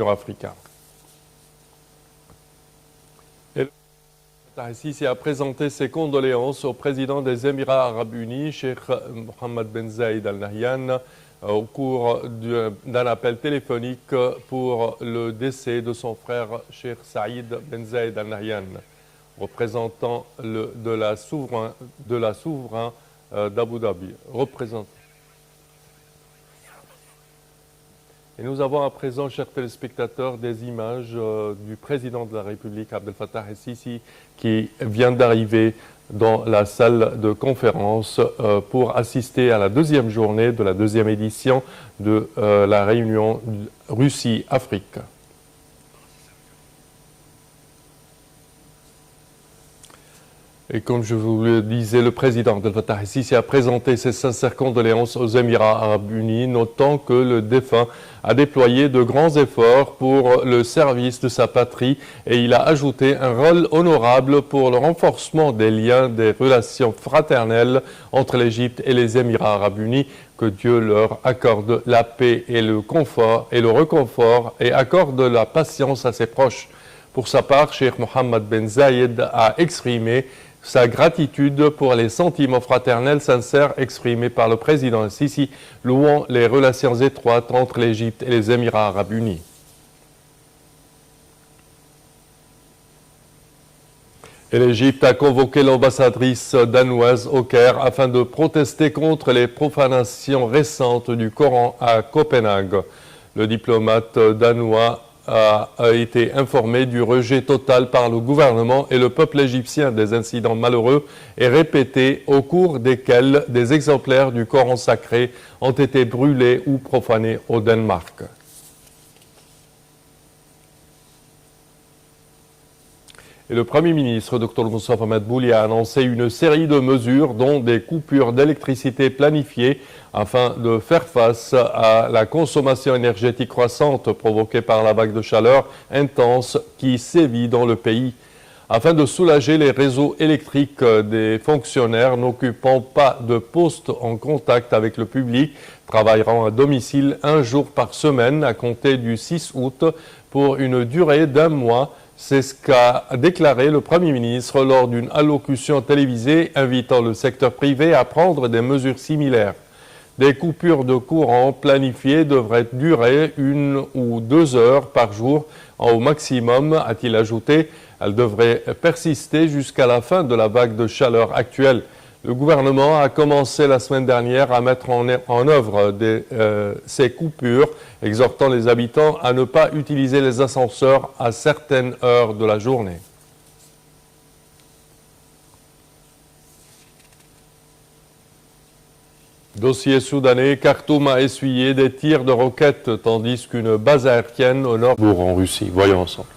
africain. El-Sisi a présenté ses condoléances au président des Émirats arabes unis, Cheikh Mohammed Ben Zayed Al Nahyan, au cours d'un appel téléphonique pour le décès de son frère Cheikh Saïd Ben Zayed Al Nahyan, représentant de la souverain d'Abu Dhabi. Et nous avons à présent, chers téléspectateurs, des images du président de la République, Abdel Fattah El-Sisi, qui vient d'arriver dans la salle de conférence pour assister à la deuxième journée de la deuxième édition de la réunion Russie-Afrique. Et comme je vous le disais, le président Abdel Fattah El-Sisi a présenté ses sincères condoléances aux Émirats arabes unis, notant que le défunt a déployé de grands efforts pour le service de sa patrie et il a ajouté un rôle honorable pour le renforcement des liens, des relations fraternelles entre l'Égypte et les Émirats arabes unis. Que Dieu leur accorde la paix et le confort et le réconfort et accorde la patience à ses proches. Pour sa part, Cheikh Mohammed Ben Zayed a exprimé sa gratitude pour les sentiments fraternels sincères exprimés par le président El-Sisi, louant les relations étroites entre l'Égypte et les Émirats arabes unis. Et l'Égypte a convoqué l'ambassadrice danoise au Caire afin de protester contre les profanations récentes du Coran à Copenhague. Le diplomate danois a été informé du rejet total par le gouvernement et le peuple égyptien des incidents malheureux et répétés au cours desquels des exemplaires du Coran sacré ont été brûlés ou profanés au Danemark. Et le Premier ministre, Dr Moussa Mohamed a annoncé une série de mesures, dont des coupures d'électricité planifiées, afin de faire face à la consommation énergétique croissante provoquée par la vague de chaleur intense qui sévit dans le pays. Afin de soulager les réseaux électriques des fonctionnaires n'occupant pas de poste en contact avec le public, travailleront à domicile un jour par semaine à compter du 6 août pour une durée d'1 mois. C'est ce qu'a déclaré le Premier ministre lors d'une allocution télévisée invitant le secteur privé à prendre des mesures similaires. Des coupures de courant planifiées devraient durer 1 ou 2 heures par jour au maximum, a-t-il ajouté. Elles devraient persister jusqu'à la fin de la vague de chaleur actuelle. Le gouvernement a commencé la semaine dernière à mettre en œuvre ces coupures, exhortant les habitants à ne pas utiliser les ascenseurs à certaines heures de la journée. Dossier soudanais, Khartoum a essuyé des tirs de roquettes, tandis qu'une base aérienne au nord en Russie. Voyons ensemble.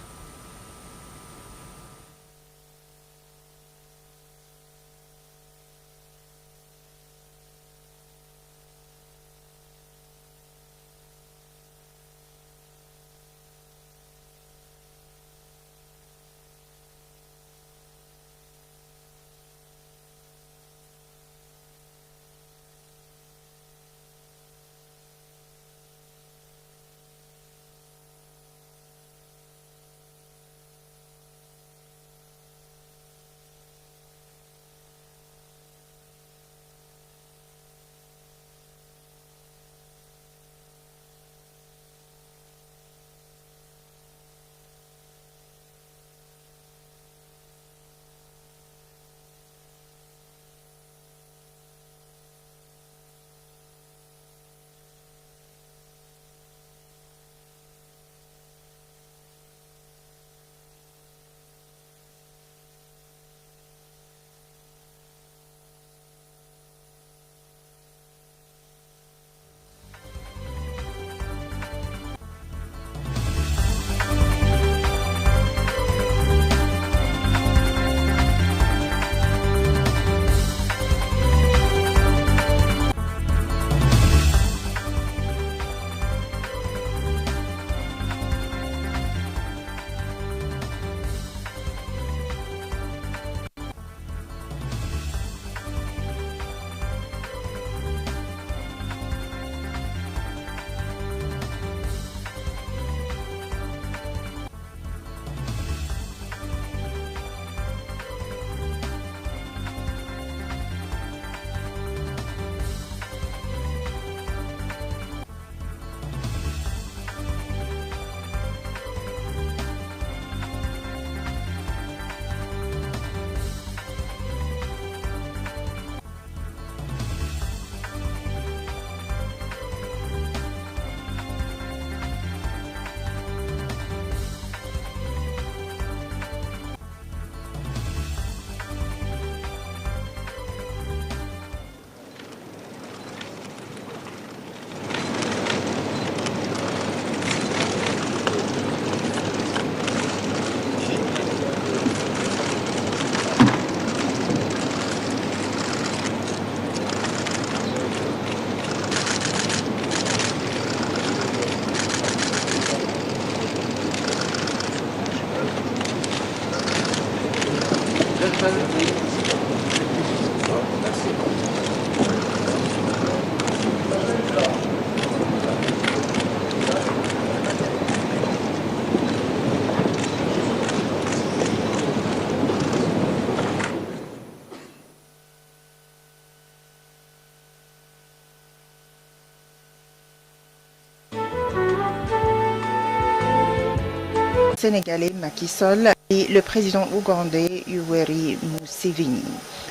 Sénégalais Macky Sall et le président ougandais Yoweri Museveni.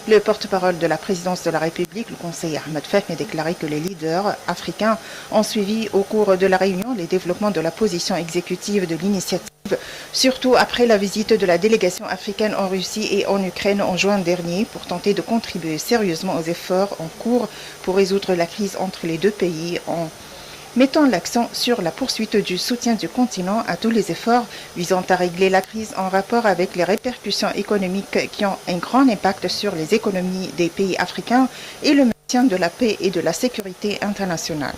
Le porte-parole de la présidence de la République, le conseiller Ahmed Fahmy, a déclaré que les leaders africains ont suivi au cours de la réunion les développements de la position exécutive de l'initiative, surtout après la visite de la délégation africaine en Russie et en Ukraine en juin dernier, pour tenter de contribuer sérieusement aux efforts en cours pour résoudre la crise entre les deux pays en mettant l'accent sur la poursuite du soutien du continent à tous les efforts visant à régler la crise en rapport avec les répercussions économiques qui ont un grand impact sur les économies des pays africains et le maintien de la paix et de la sécurité internationale.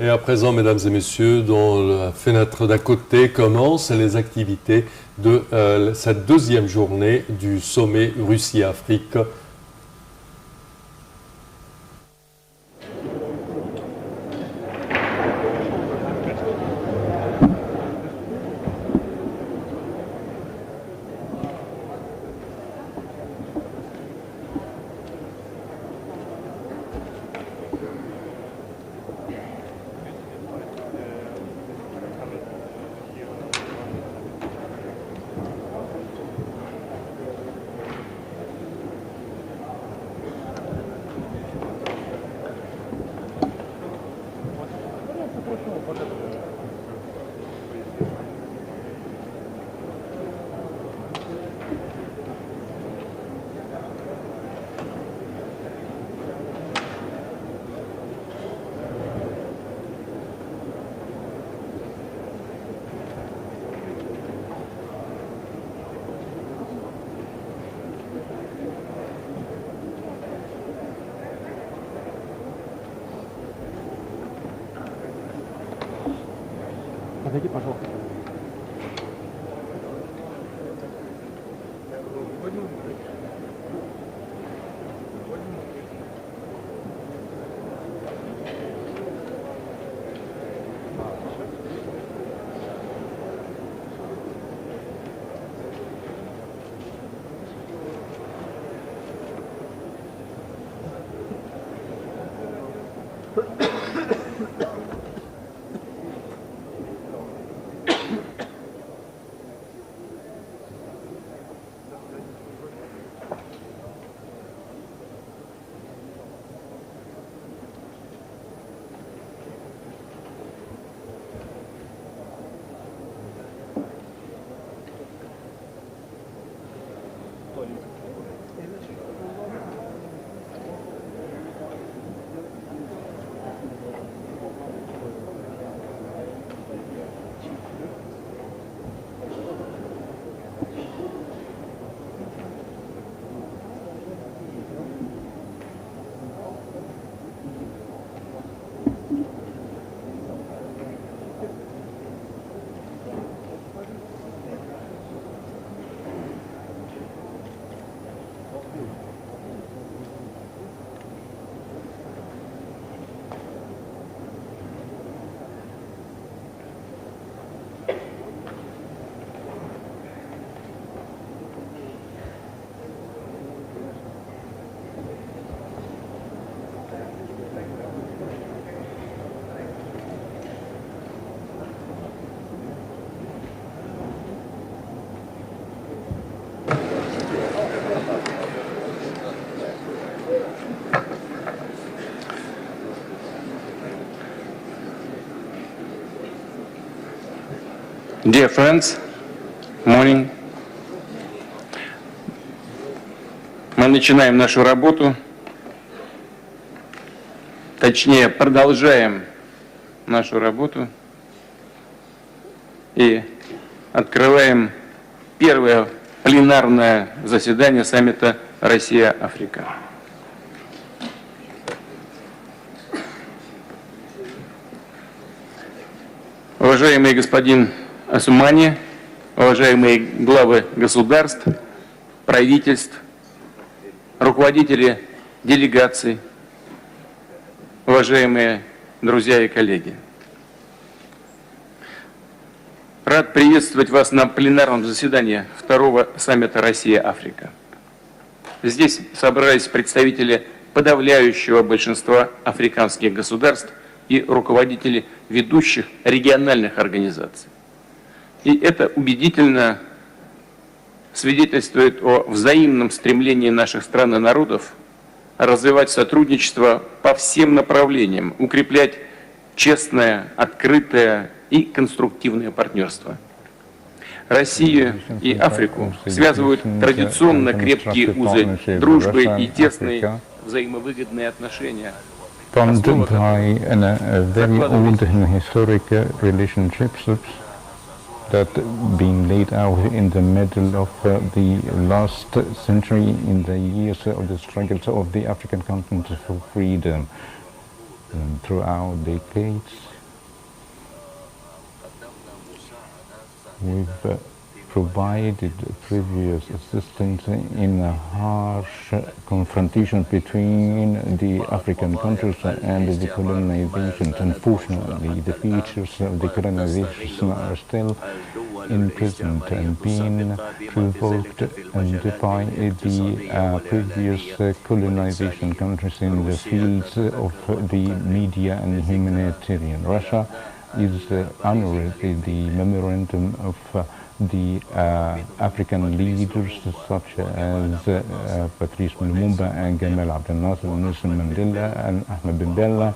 Et à présent, mesdames et messieurs, dans la fenêtre d'à côté commencent les activités de cette deuxième journée du sommet Russie-Afrique. Dear friends, morning. Мы начинаем нашу работу, точнее продолжаем нашу работу и открываем первое пленарное заседание саммита Россия-Африка. Уважаемый господин Асумани, уважаемые главы государств, правительств, руководители делегаций, уважаемые друзья и коллеги. Рад приветствовать вас на пленарном заседании второго саммита Россия-Африка. Здесь собрались представители подавляющего большинства африканских государств и руководители ведущих региональных организаций. И это убедительно свидетельствует о взаимном стремлении наших стран и народов развивать сотрудничество по всем направлениям, укреплять честное, открытое и конструктивное партнерство. Россию и Африку связывают традиционно крепкие узы дружбы и тесные взаимовыгодные отношения. Bonded by very old and historic relationships that been laid out in the middle of the last century in the years of the struggles of the African continent for freedom. And throughout decades, we've provided previous assistance in a harsh confrontation between the African countries and the colonization. Unfortunately, the features of the colonization are still present and being provoked and by the previous colonization countries in the fields of the media and humanitarian. Russia is honoring the memorandum of the African leaders such as Patrice Lumumba and Gamal Abdel Nasser, Nelson Mandela and Ahmed Ben Bella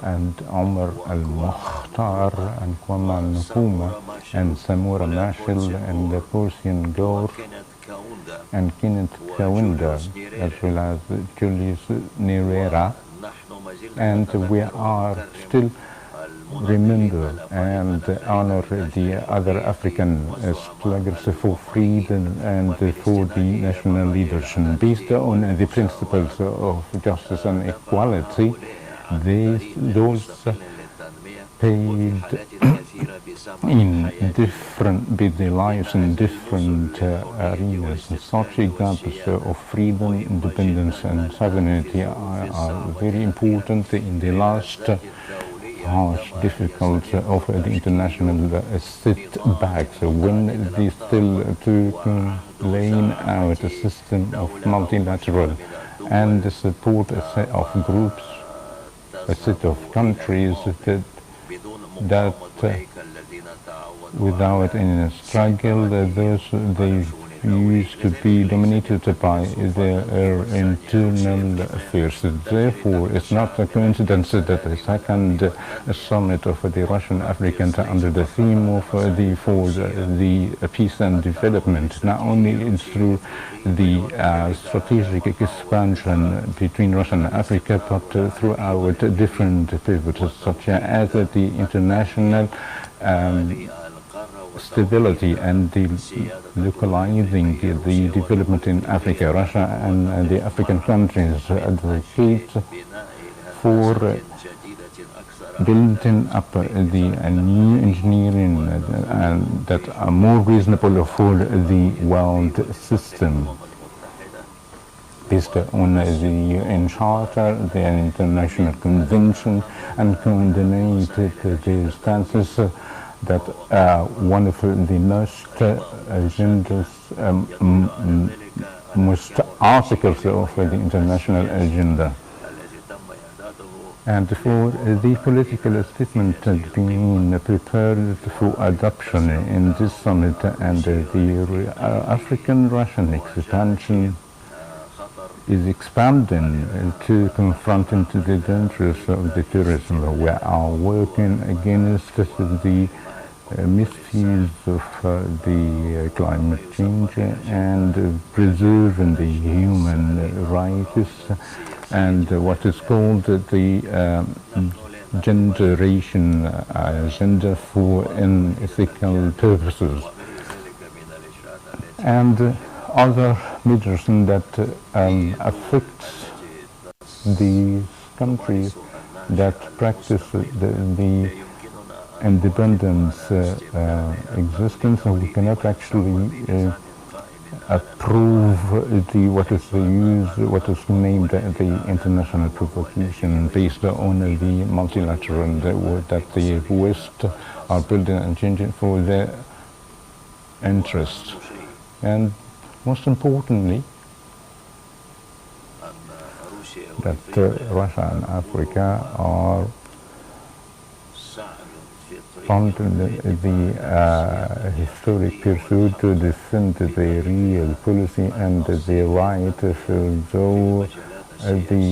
and Omar al-Mukhtar and Kwame Nkrumah and Samora Machel and Persian Gore and Kenneth Kaunda as well as Julius Nyerere, and we are still remember and honor the other African struggles for freedom and for the national leadership. Based on the principles of justice and equality, those paid in different, with their lives in different arenas. Such examples of freedom, independence and sovereignty are very important in the last harsh, difficult of the international setbacks when they still to laying out a system of multilateral and the support a set of groups, a set of countries that without any struggle, those they used to be dominated by their internal affairs. Therefore, it's not a coincidence that the second summit of the Russian Africans under the theme of the peace and development, not only through the strategic expansion between Russia and Africa, but throughout different pivots such as the international stability and the localizing the development in Africa. Russia and the African countries advocate for building up the new engineering that are more reasonable for the world system based on the UN Charter, the International Convention, and coordinated the stances that one of the most agendas, most articles of the international agenda. And for the political statement being prepared for adoption in this summit and the African-Russian expansion is expanding to confront into the dangers of the terrorism. We are working against the misuse of the climate change and preserving the human rights and what is called the generation agenda for unethical purposes, and other measures that affects the countries that practice the independent existence, and we cannot actually approve what is named the international provocation based on the multilateral that the West are building and changing for their interests. And most importantly, that Russia and Africa are funding the historic pursuit to defend the real policy and the right though the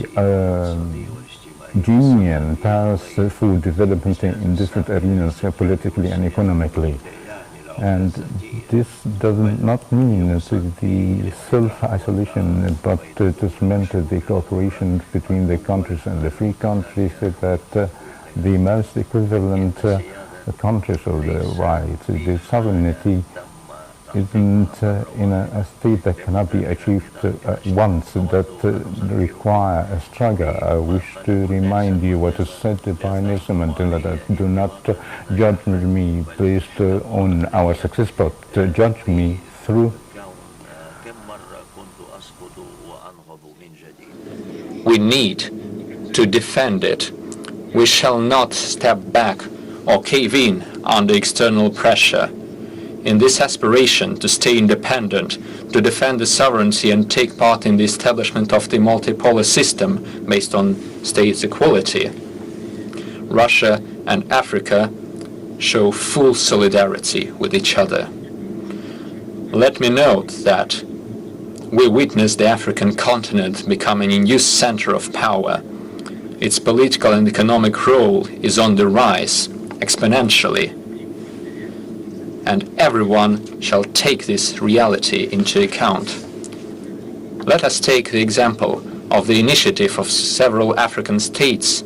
union path for development in different arenas politically and economically. And this does not mean the self-isolation, but it meant the cooperation between the countries and the free countries that the most equivalent countries of the right. The sovereignty isn't in a state that cannot be achieved once, that require a struggle. I wish to remind you what is said by Nelson Mandela, that do not judge me based on our success, but judge me through. We need to defend it. We shall not step back or cave in under external pressure. In this aspiration to stay independent, to defend the sovereignty and take part in the establishment of the multipolar system based on states' equality, Russia and Africa show full solidarity with each other. Let me note that we witness the African continent becoming a new center of power. Its political and economic role is on the rise exponentially, and everyone shall take this reality into account. Let us take the example of the initiative of several African states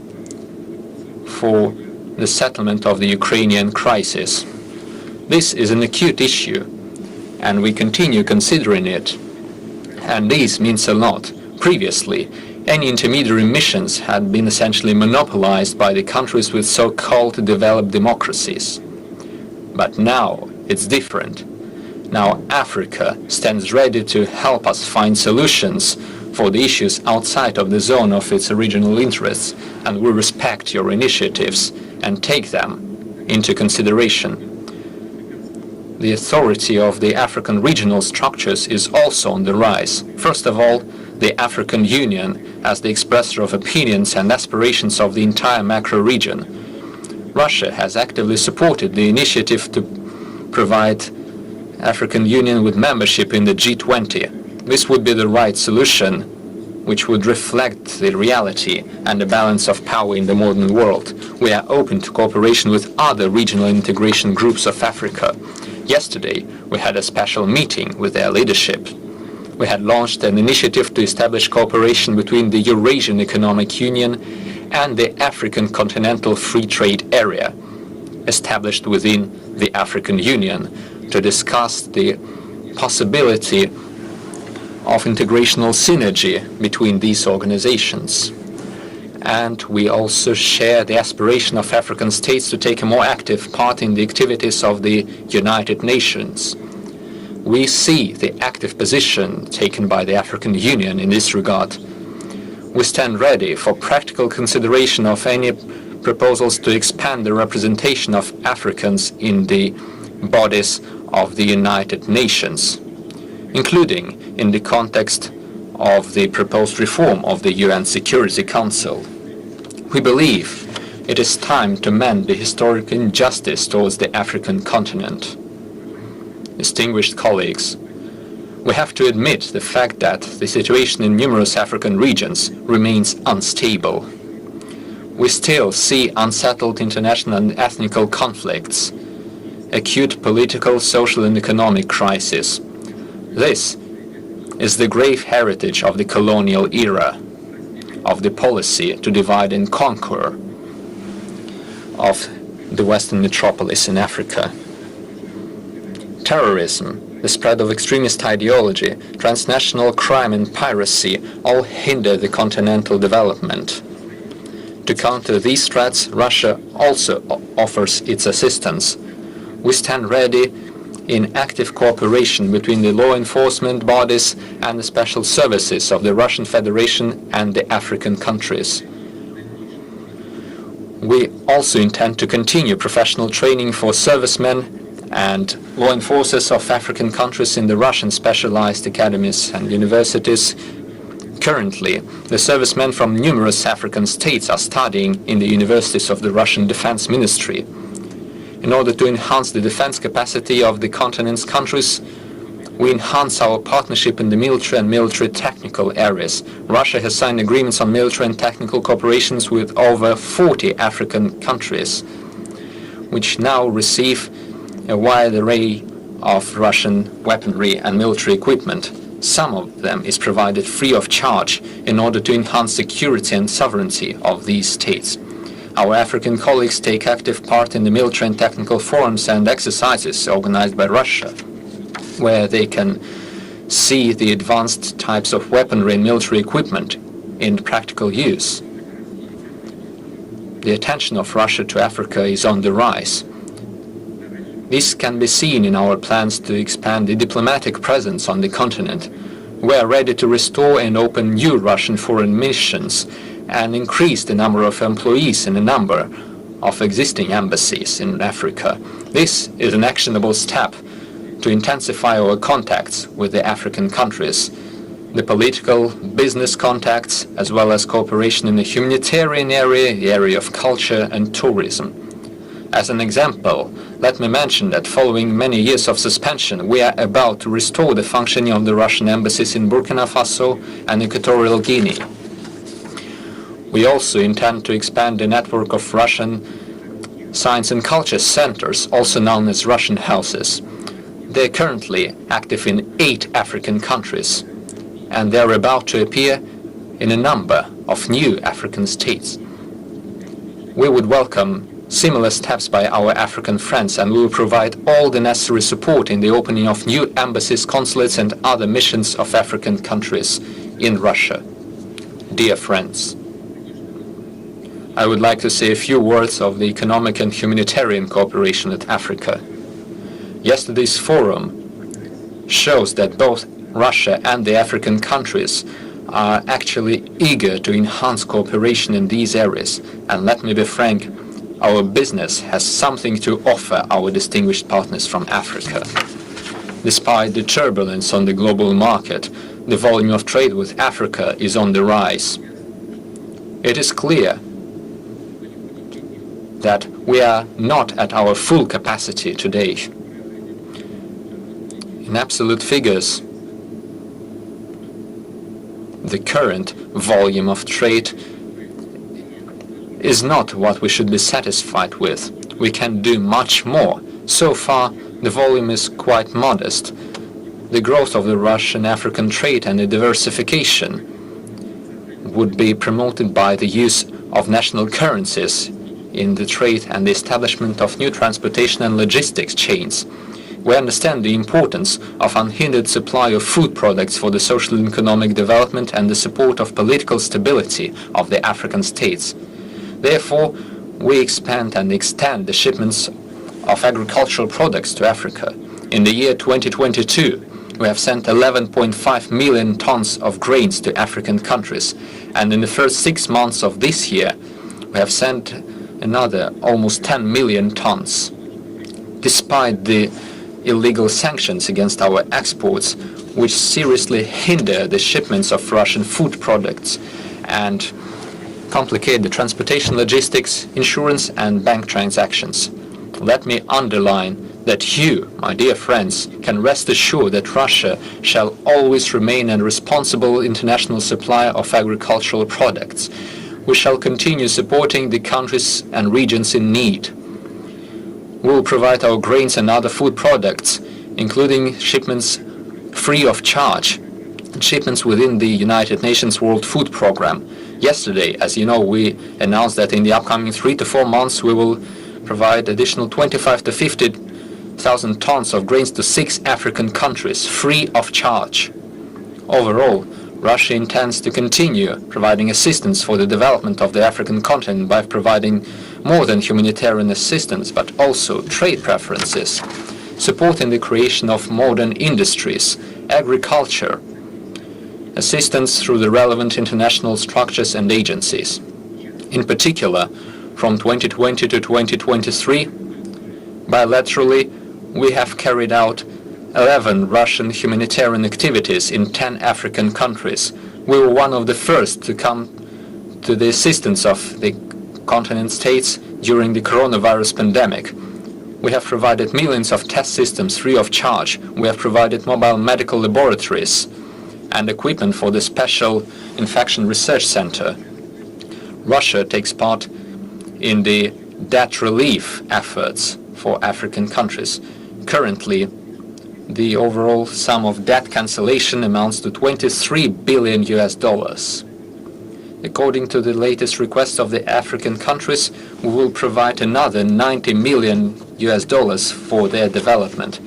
for the settlement of the Ukrainian crisis. This is an acute issue, and we continue considering it, and this means a lot. Previously, any intermediary missions had been essentially monopolized by the countries with so-called developed democracies. But now it's different. Now Africa stands ready to help us find solutions for the issues outside of the zone of its original interests, and we respect your initiatives and take them into consideration. The authority of the African regional structures is also on the rise. First of all, the African Union as the expressor of opinions and aspirations of the entire macro region. Russia has actively supported the initiative to provide African Union with membership in the G20. This would be the right solution, which would reflect the reality and the balance of power in the modern world. We are open to cooperation with other regional integration groups of Africa. Yesterday, we had a special meeting with their leadership. We had launched an initiative to establish cooperation between the Eurasian Economic Union and the African Continental Free Trade Area, established within the African Union, to discuss the possibility of integrational synergy between these organizations. And we also share the aspiration of African states to take a more active part in the activities of the United Nations. We see the active position taken by the African Union in this regard. We stand ready for practical consideration of any proposals to expand the representation of Africans in the bodies of the United Nations, including in the context of the proposed reform of the UN Security Council. We believe it is time to mend the historic injustice towards the African continent. Distinguished colleagues, we have to admit the fact that the situation in numerous African regions remains unstable. We still see unsettled international and ethnical conflicts, acute political, social and economic crisis. This is the grave heritage of the colonial era, of the policy to divide and conquer of the Western metropolis in Africa. Terrorism, the spread of extremist ideology, transnational crime and piracy all hinder the continental development. To counter these threats, Russia also offers its assistance. We stand ready in active cooperation between the law enforcement bodies and the special services of the Russian Federation and the African countries. We also intend to continue professional training for servicemen and law enforcers of African countries in the Russian specialized academies and universities. Currently, the servicemen from numerous African states are studying in the universities of the Russian Defense Ministry. In order to enhance the defense capacity of the continent's countries, we enhance our partnership in the military and military technical areas. Russia has signed agreements on military and technical cooperations with over 40 African countries, which now receive a wide array of Russian weaponry and military equipment. Some of them is provided free of charge in order to enhance security and sovereignty of these states. Our African colleagues take active part in the military and technical forums and exercises organized by Russia, where they can see the advanced types of weaponry and military equipment in practical use. The attention of Russia to Africa is on the rise. This can be seen in our plans to expand the diplomatic presence on the continent. We are ready to restore and open new Russian foreign missions and increase the number of employees in a number of existing embassies in Africa. This is an actionable step to intensify our contacts with the African countries, the political, business contacts, as well as cooperation in the humanitarian area, the area of culture and tourism. As an example, let me mention that following many years of suspension, we are about to restore the functioning of the Russian embassies in Burkina Faso and Equatorial Guinea. We also intend to expand the network of Russian science and culture centers, also known as Russian houses. They are currently active in 8 African countries, and they are about to appear in a number of new African states. We would welcome similar steps by our African friends, and we will provide all the necessary support in the opening of new embassies, consulates, and other missions of African countries in Russia. Dear friends, I would like to say a few words of the economic and humanitarian cooperation with Africa. Yesterday's forum shows that both Russia and the African countries are actually eager to enhance cooperation in these areas. And let me be frank, our business has something to offer our distinguished partners from Africa. Despite the turbulence on the global market, the volume of trade with Africa is on the rise. It is clear that we are not at our full capacity today. In absolute figures, the current volume of trade is not what we should be satisfied with. We can do much more. So far, the volume is quite modest. The growth of the Russian-African trade and the diversification would be promoted by the use of national currencies in the trade and the establishment of new transportation and logistics chains. We understand the importance of unhindered supply of food products for the social and economic development and the support of political stability of the African states. Therefore, we expand and extend the shipments of agricultural products to Africa. In the year 2022, we have sent 11.5 million tons of grains to African countries, and in the first 6 months of this year, we have sent another almost 10 million tons. Despite the illegal sanctions against our exports, which seriously hinder the shipments of Russian food products and complicate the transportation, logistics, insurance, and bank transactions. Let me underline that you, my dear friends, can rest assured that Russia shall always remain a responsible international supplier of agricultural products. We shall continue supporting the countries and regions in need. We will provide our grains and other food products, including shipments free of charge, and shipments within the United Nations World Food Programme. Yesterday, as you know, we announced that in the upcoming 3 to 4 months we will provide additional 25 to 50,000 tons of grains to 6 African countries, free of charge. Overall, Russia intends to continue providing assistance for the development of the African continent by providing more than humanitarian assistance, but also trade preferences, supporting the creation of modern industries, agriculture, assistance through the relevant international structures and agencies. In particular, from 2020 to 2023, bilaterally, we have carried out 11 Russian humanitarian activities in 10 African countries. We were one of the first to come to the assistance of the continent states during the coronavirus pandemic. We have provided millions of test systems free of charge. We have provided mobile medical laboratories and equipment for the Special Infection Research Center. Russia takes part in the debt relief efforts for African countries. Currently, the overall sum of debt cancellation amounts to $23 billion. According to the latest request of the African countries, we will provide another $90 million for their development.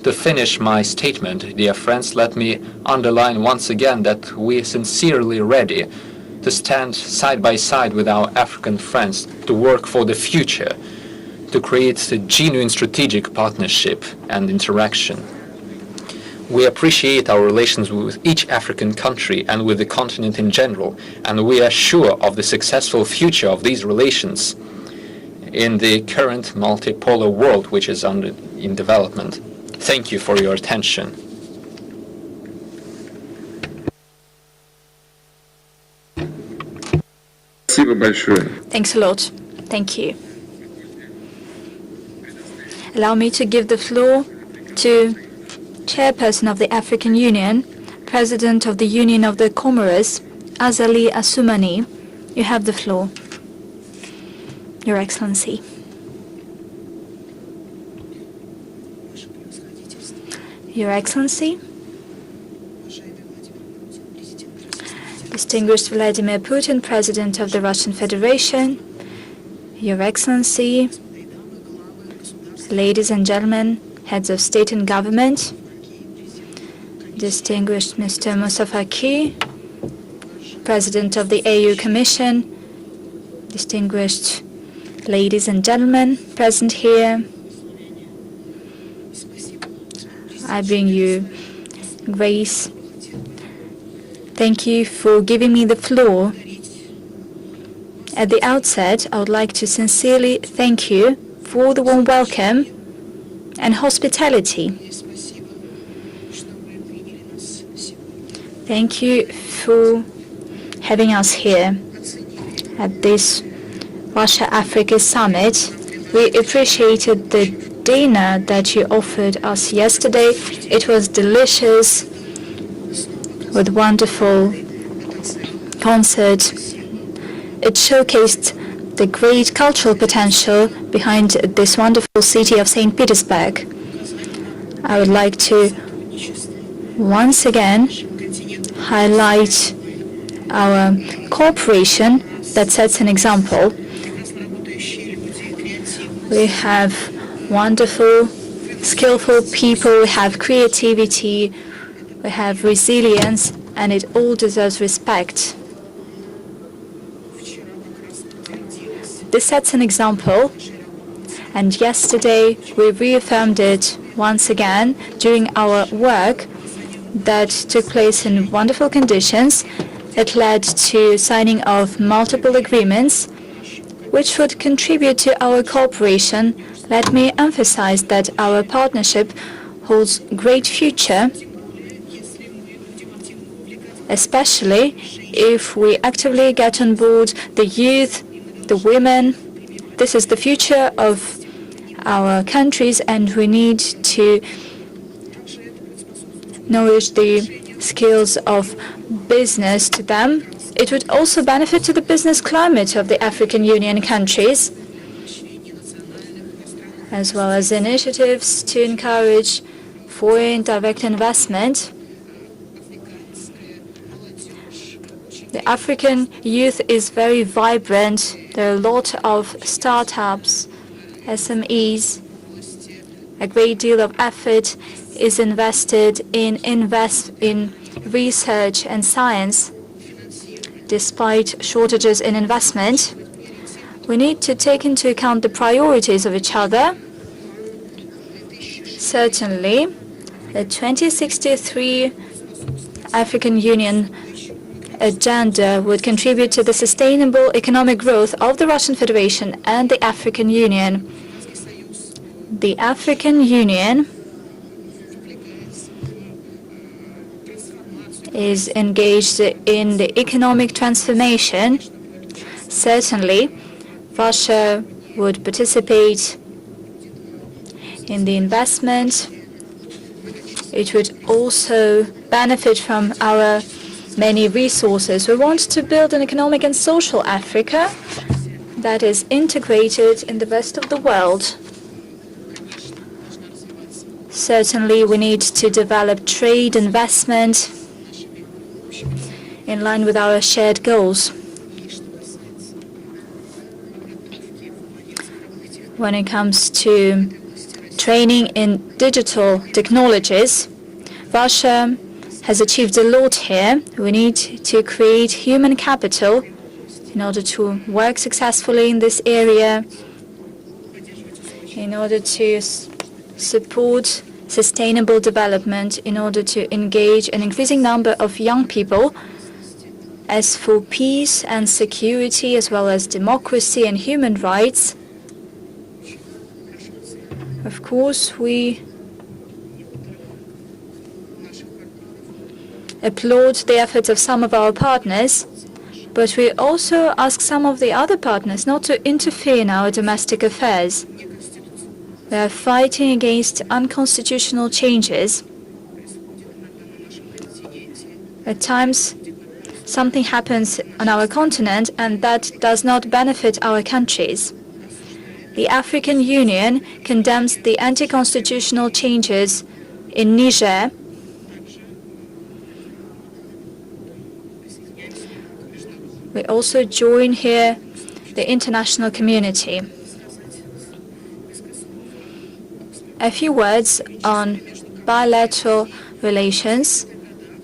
To finish my statement, dear friends, let me underline once again that we are sincerely ready to stand side by side with our African friends to work for the future, to create a genuine strategic partnership and interaction. We appreciate our relations with each African country and with the continent in general, and we are sure of the successful future of these relations in the current multipolar world which is in development. Thank you for your attention. Thanks a lot. Thank you. Allow me to give the floor to Chairperson of the African Union, President of the Union of the Comoros, Azali Assoumani. You have the floor, Your Excellency. Your Excellency, distinguished Vladimir Putin, President of the Russian Federation, Your Excellency, ladies and gentlemen, heads of state and government, distinguished Mr. Moussa Faki, President of the AU Commission, distinguished ladies and gentlemen present here, I bring you grace. Thank you for giving me the floor. At the outset, I would like to sincerely thank you for the warm welcome and hospitality. Thank you for having us here at this Russia-Africa Summit. We appreciated the dinner that you offered us yesterday. It was delicious, with wonderful concert. It showcased the great cultural potential behind this wonderful city of St. Petersburg. I would like to once again highlight our cooperation that sets an example. We have wonderful, skillful people, we have creativity, we have resilience, and it all deserves respect. This sets an example, and yesterday we reaffirmed it once again during our work that took place in wonderful conditions. It led to signing of multiple agreements which would contribute to our cooperation. Let me emphasize that our partnership holds great future, especially if we actively get on board the youth, the women. This is the future of our countries, and we need to nourish the skills of business to them. It would also benefit to the business climate of the African Union countries, as well as initiatives to encourage foreign direct investment. The African youth is very vibrant. There are a lot of startups, SMEs. A great deal of effort is invested in research and science, despite shortages in investment, we need to take into account the priorities of each other. Certainly, the 2063 African Union agenda would contribute to the sustainable economic growth of the Russian Federation and the African Union. The African Union is engaged in the economic transformation. Certainly, Russia would participate in the investment. It would also benefit from our many resources. We want to build an economic and social Africa that is integrated in the rest of the world. Certainly, we need to develop trade investment in line with our shared goals. When it comes to training in digital technologies, Russia has achieved a lot here. We need to create human capital in order to work successfully in this area, in order to support sustainable development, in order to engage an increasing number of young people. As for peace and security, as well as democracy and human rights, of course, we applaud the efforts of some of our partners, but we also ask some of the other partners not to interfere in our domestic affairs. We are fighting against unconstitutional changes. At times, something happens on our continent, and that does not benefit our countries. The African Union condemns the anti-constitutional changes in Niger. We also join here the international community. A few words on bilateral relations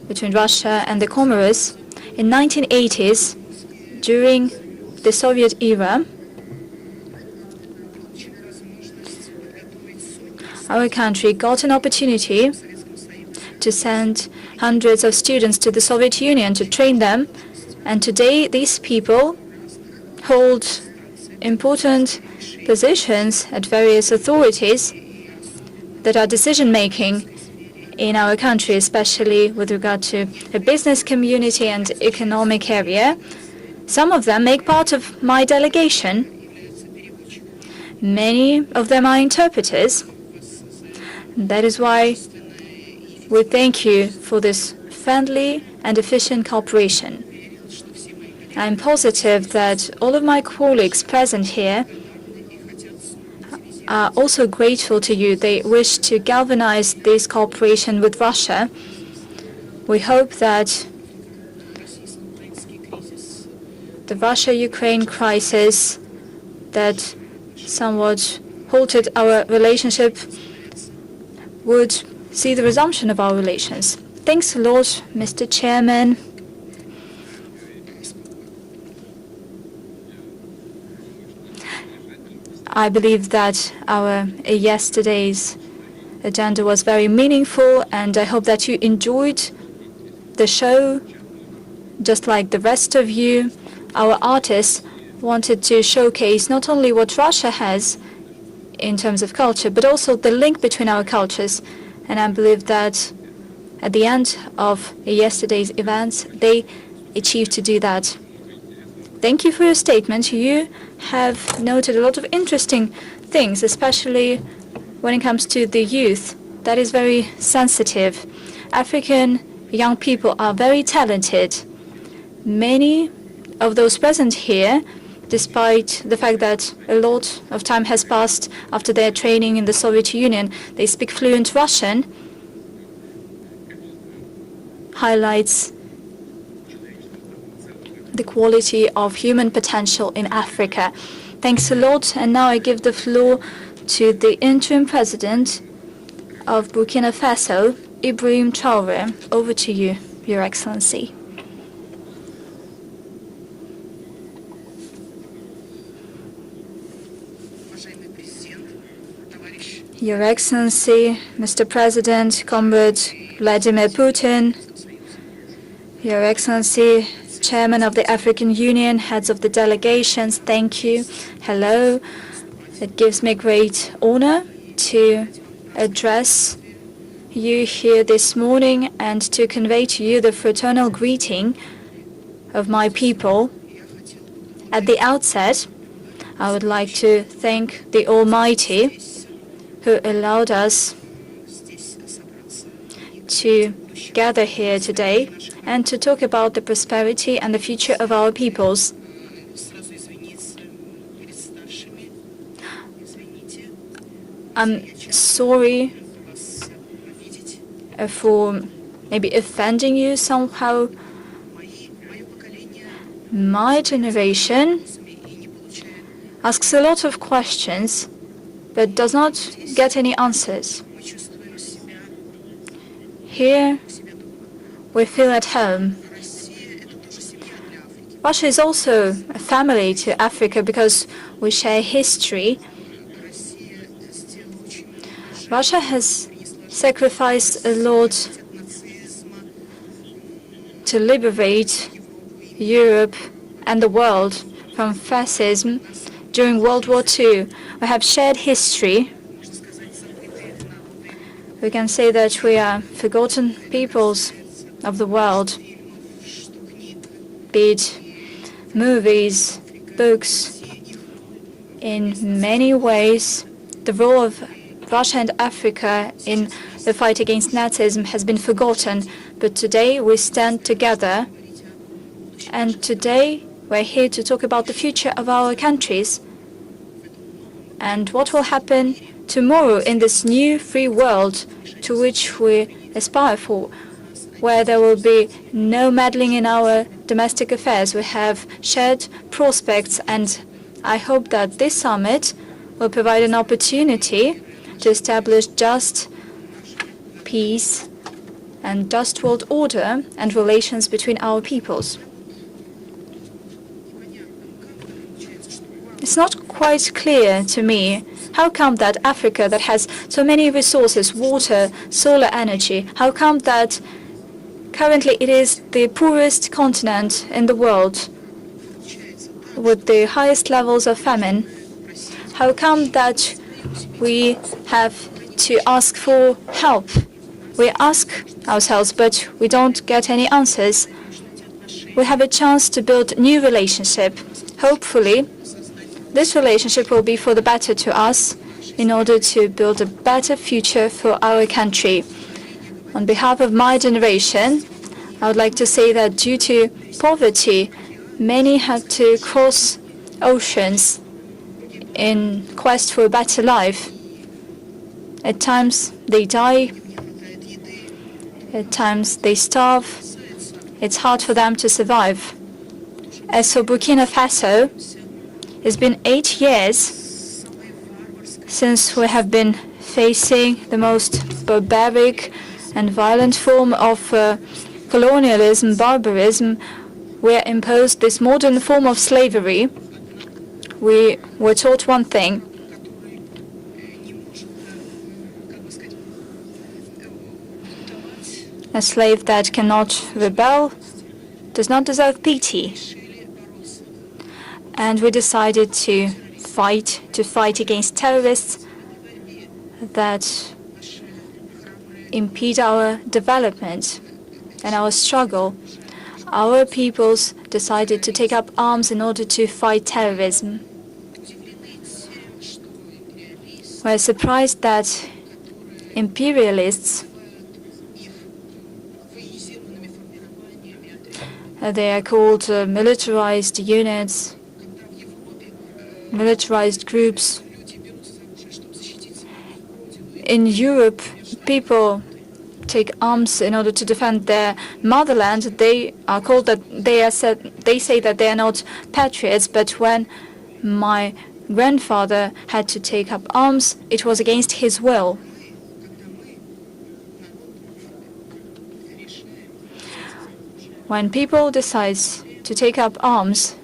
between Russia and the Comoros. In 1980s, during the Soviet era, our country got an opportunity to send hundreds of students to the Soviet Union to train them. And today, these people hold important positions at various authorities that are decision-making in our country, especially with regard to the business community and economic area. Some of them make part of my delegation. Many of them are interpreters. That is why we thank you for this friendly and efficient cooperation. I'm positive that all of my colleagues present here are also grateful to you. They wish to galvanize this cooperation with Russia. We hope that the Russia-Ukraine crisis that somewhat halted our relationship would see the resumption of our relations. Thanks a lot, Mr. Chairman. I believe that our yesterday's agenda was very meaningful, and I hope that you enjoyed the show just like the rest of you. Our artists wanted to showcase not only what Russia has in terms of culture, but also the link between our cultures. And I believe that at the end of yesterday's events, they achieved to do that. Thank you for your statement. You have noted a lot of interesting things, especially when it comes to the youth. That is very sensitive. African young people are very talented. Many of those present here, despite the fact that a lot of time has passed after their training in the Soviet Union, they speak fluent Russian, highlights the quality of human potential in Africa. Thanks a lot. And now I give the floor to the interim president of Burkina Faso, Ibrahim Traoré. Over to you, Your Excellency. Your Excellency, Mr. President, Comrade Vladimir Putin, Your Excellency, Chairman of the African Union, heads of the delegations, thank you. Hello. It gives me great honor to address you here this morning and to convey to you the fraternal greeting of my people. At the outset, I would like to thank the Almighty who allowed us to gather here today and to talk about the prosperity and the future of our peoples. I'm sorry for maybe offending you somehow. My generation asks a lot of questions but does not get any answers. Here we feel at home. Russia is also a family to Africa because we share history. Russia has sacrificed a lot to liberate Europe and the world from fascism during World War II. We have shared history. We can say that we are forgotten peoples of the world, be it movies, books. In many ways, the role of Russia and Africa in the fight against Nazism has been forgotten, but today we stand together, and today we're here to talk about the future of our countries and what will happen tomorrow in this new free world to which we aspire for, where there will be no meddling in our domestic affairs. We have shared prospects, and I hope that this summit will provide an opportunity to establish just peace and just world order and relations between our peoples. It's not quite clear to me how come that Africa, that has so many resources, water, solar energy, how come that currently it is the poorest continent in the world with the highest levels of famine? How come that we have to ask for help? We ask ourselves, but we don't get any answers. We have a chance to build a new relationship. Hopefully, this relationship will be for the better to us in order to build a better future for our country. On behalf of my generation, I would like to say that due to poverty, many had to cross oceans in quest for a better life. At times they die, at times they starve. It's hard for them to survive. As for Burkina Faso, it's been 8 years since we have been facing the most barbaric and violent form of colonialism, barbarism. We are imposed this modern form of slavery. We were taught one thing: a slave that cannot rebel does not deserve pity. And we decided to fight against terrorists that impede our development and our struggle. Our peoples decided to take up arms in order to fight terrorism. We're surprised that imperialists, they are called militarized units, militarized groups. In Europe, people take arms in order to defend their motherland. They are called that they say that they are not patriots, but when my grandfather had to take up arms, it was against his will. When people decide to take up arms,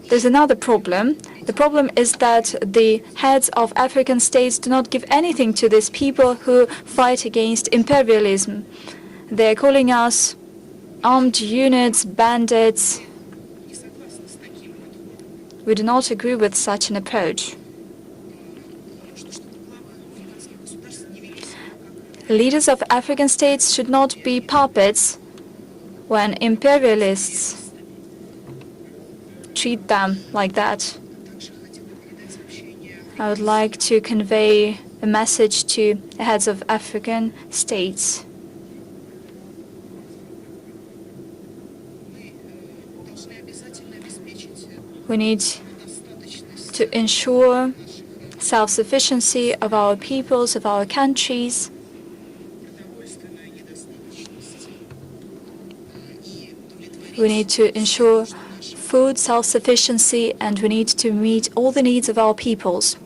there's another problem. The problem is that the heads of African states do not give anything to these people who fight against imperialism. They're calling us armed units, bandits. We do not agree with such an approach. Leaders of African states should not be puppets when imperialists treat them like that. I would like to convey a message to the heads of African states. We need to ensure self-sufficiency of our peoples, of our countries. We need to ensure food self-sufficiency, and we need to meet all the needs of our peoples.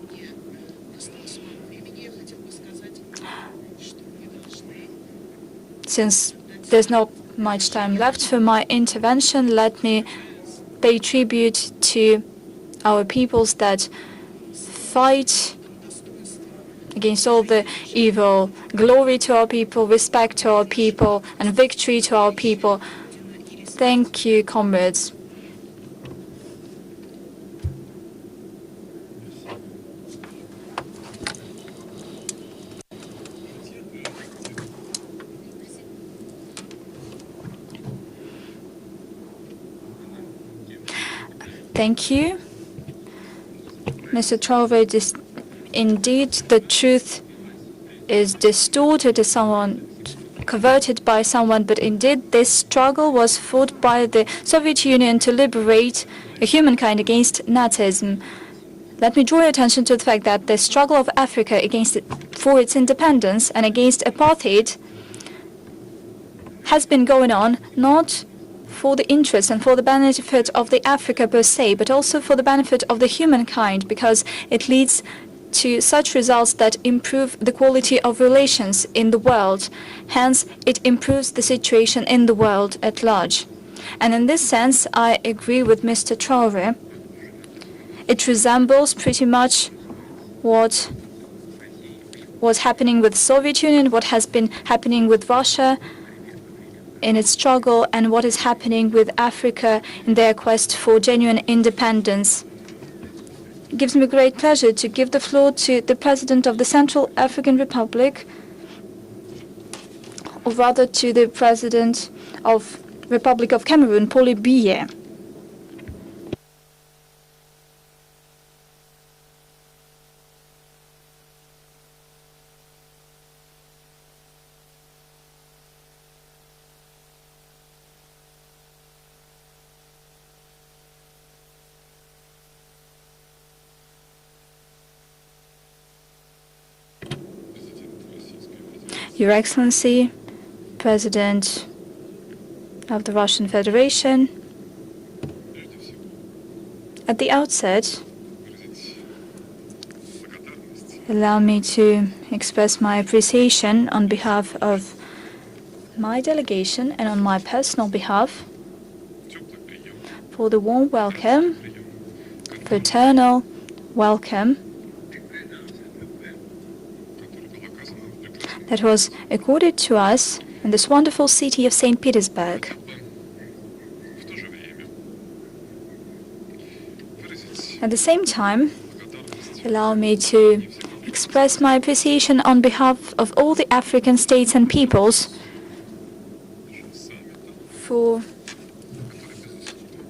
Since there's not much time left for my intervention, let me pay tribute to our peoples that fight against all the evil. Glory to our people, respect to our people, and victory to our people. Thank you, comrades. Thank you. Mr. Traore, indeed the truth is distorted as someone converted by someone, but indeed this struggle was fought by the Soviet Union to liberate humankind against Nazism. Let me draw your attention to the fact that the struggle of Africa for its independence and against apartheid has been going on not for the interest and for the benefit of the Africa per se, but also for the benefit of the humankind, because it leads to such results that improve the quality of relations in the world. Hence, it improves the situation in the world at large. And in this sense, I agree with Mr. Traore. It resembles pretty much what was happening with the Soviet Union, what has been happening with Russia in its struggle, and what is happening with Africa in their quest for genuine independence. It gives me great pleasure to give the floor to the President of the Central African Republic, or rather to the President of Republic of Cameroon, Paul Biya. Your Excellency, President of the Russian Federation, at the outset, allow me to express my appreciation on behalf of my delegation and on my personal behalf for the warm welcome, fraternal welcome that was accorded to us in this wonderful city of St. Petersburg. At the same time, allow me to express my appreciation on behalf of all the African states and peoples for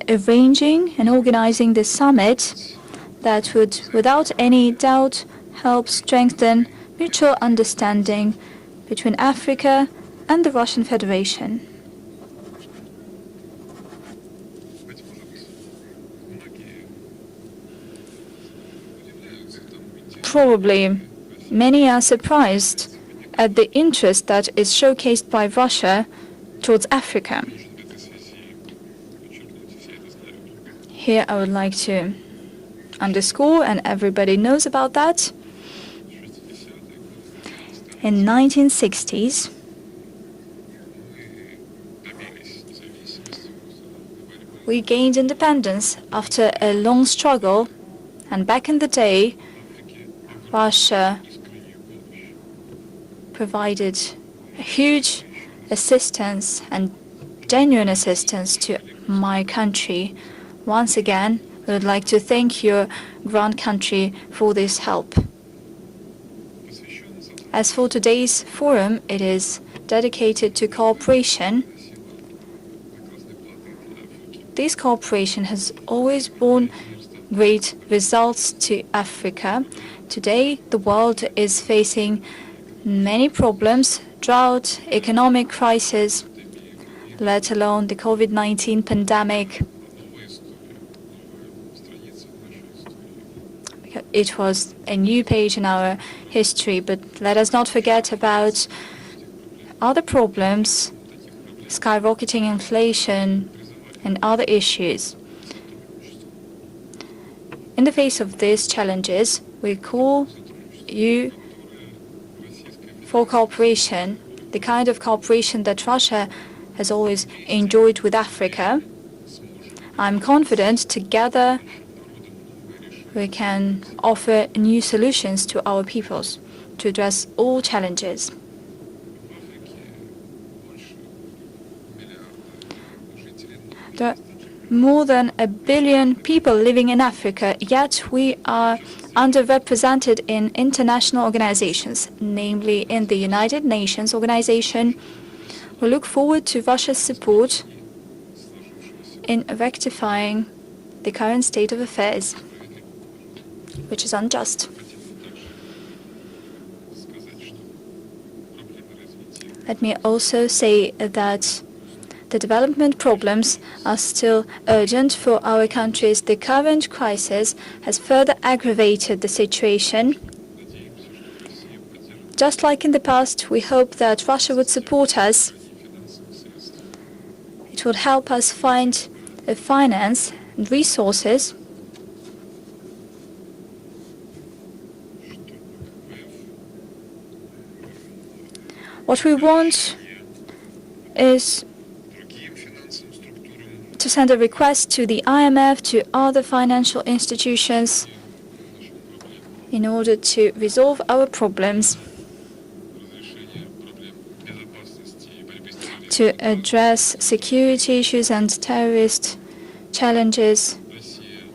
arranging and organizing this summit that would, without any doubt, help strengthen mutual understanding between Africa and the Russian Federation. Probably many are surprised at the interest that is showcased by Russia towards Africa. Here I would like to underscore, and everybody knows about that, In 1960s, we gained independence after a long struggle, and back in the day, Russia provided huge assistance and genuine assistance to my country. Once again, we would like to thank your grand country for this help. As for today's forum, it is dedicated to cooperation. This cooperation has always borne great results to Africa. Today, the world is facing many problems: drought, economic crisis, let alone the COVID-19 pandemic. It was a new page in our history, but let us not forget about other problems, skyrocketing inflation, and other issues. In the face of these challenges, we call you for cooperation, the kind of cooperation that Russia has always enjoyed with Africa. I'm confident together we can offer new solutions to our peoples to address all challenges. There are more than 1 billion people living in Africa, yet we are underrepresented in international organizations, namely in the United Nations organization. We look forward to Russia's support in rectifying the current state of affairs, which is unjust. Let me also say that the development problems are still urgent for our countries. The current crisis has further aggravated the situation. Just like in the past, we hope that Russia would support us. It would help us find finance and resources what we want is to send a request to the IMF, to other financial institutions, in order to resolve our problems, to address security issues and terrorist challenges.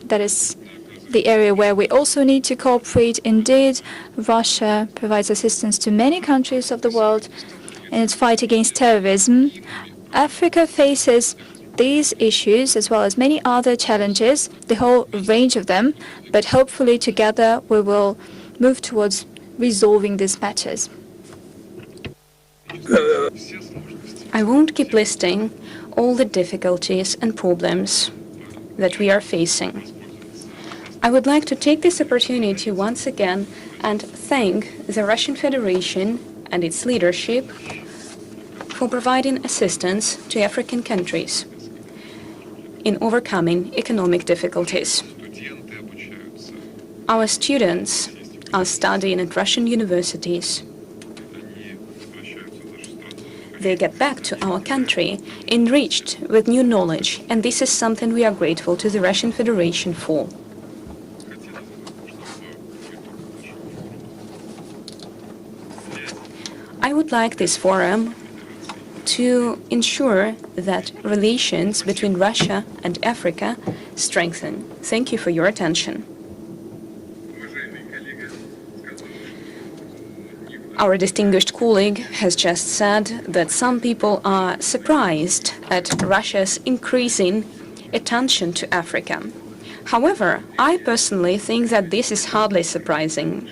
That is the area where we also need to cooperate. Indeed, Russia provides assistance to many countries of the world in its fight against terrorism. Africa faces these issues as well as many other challenges, the whole range of them, but hopefully together we will move towards resolving these matters. I won't keep listing all the difficulties and problems that we are facing. I would like to take this opportunity once again and thank the Russian Federation and its leadership for providing assistance to African countries in overcoming economic difficulties. Our students are studying at Russian universities. They get back to our country enriched with new knowledge, and this is something we are grateful to the Russian Federation for. I would like this forum to ensure that relations between Russia and Africa strengthen. Thank you for your attention. Our distinguished colleague has just said that some people are surprised at Russia's increasing attention to Africa. However, I personally think that this is hardly surprising.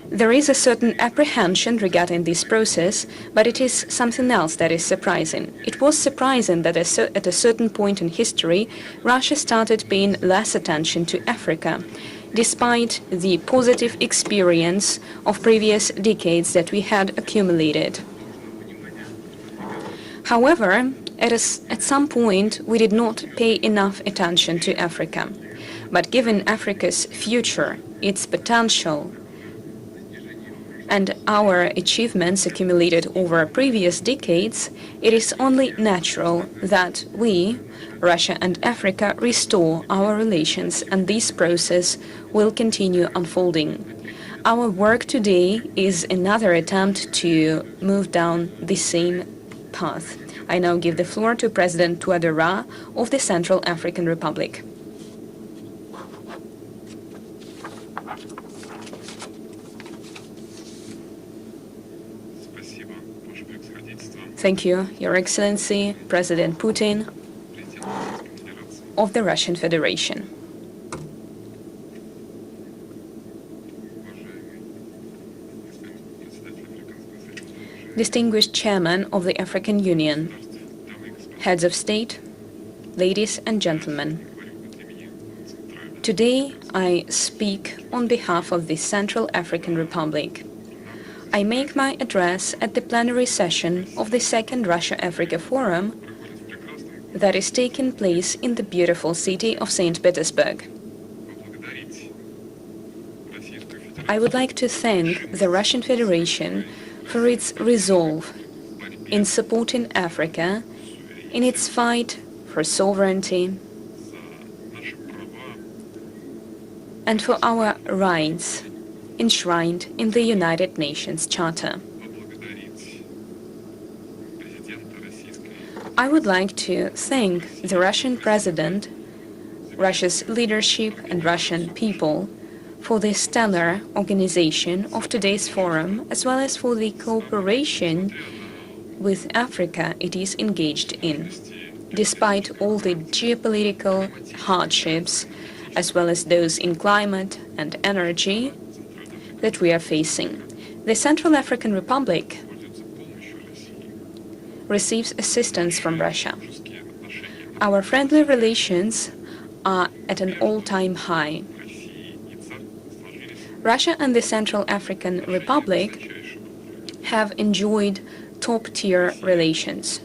There is a certain apprehension regarding this process, but it is something else that is surprising. It was surprising that at a certain point in history, Russia started paying less attention to Africa, despite the positive experience of previous decades that we had accumulated. However, at some point, we did not pay enough attention to Africa. But given Africa's future, its potential, and our achievements accumulated over previous decades, it is only natural that we, Russia and Africa, restore our relations, and this process will continue unfolding. Our work today is another attempt to move down the same path. I now give the floor to President Touadéra of the Central African Republic. Thank you, Your Excellency, President Putin of the Russian Federation. Distinguished Chairman of the African Union, Heads of State, ladies and gentlemen. Today I speak on behalf of the Central African Republic. I make my address at the plenary session of the Second Russia-Africa Forum that is taking place in the beautiful city of St. Petersburg. I would like to thank the Russian Federation for its resolve in supporting Africa in its fight for sovereignty and for our rights enshrined in the United Nations Charter. I would like to thank the Russian President, Russia's leadership and Russian people for the stellar organization of today's forum, as well as for the cooperation with Africa it is engaged in, despite all the geopolitical hardships, as well as those in climate and energy that we are facing. The Central African Republic receives assistance from Russia. Our friendly relations are at an all-time high. Russia and the Central African Republic have enjoyed top-tier relations.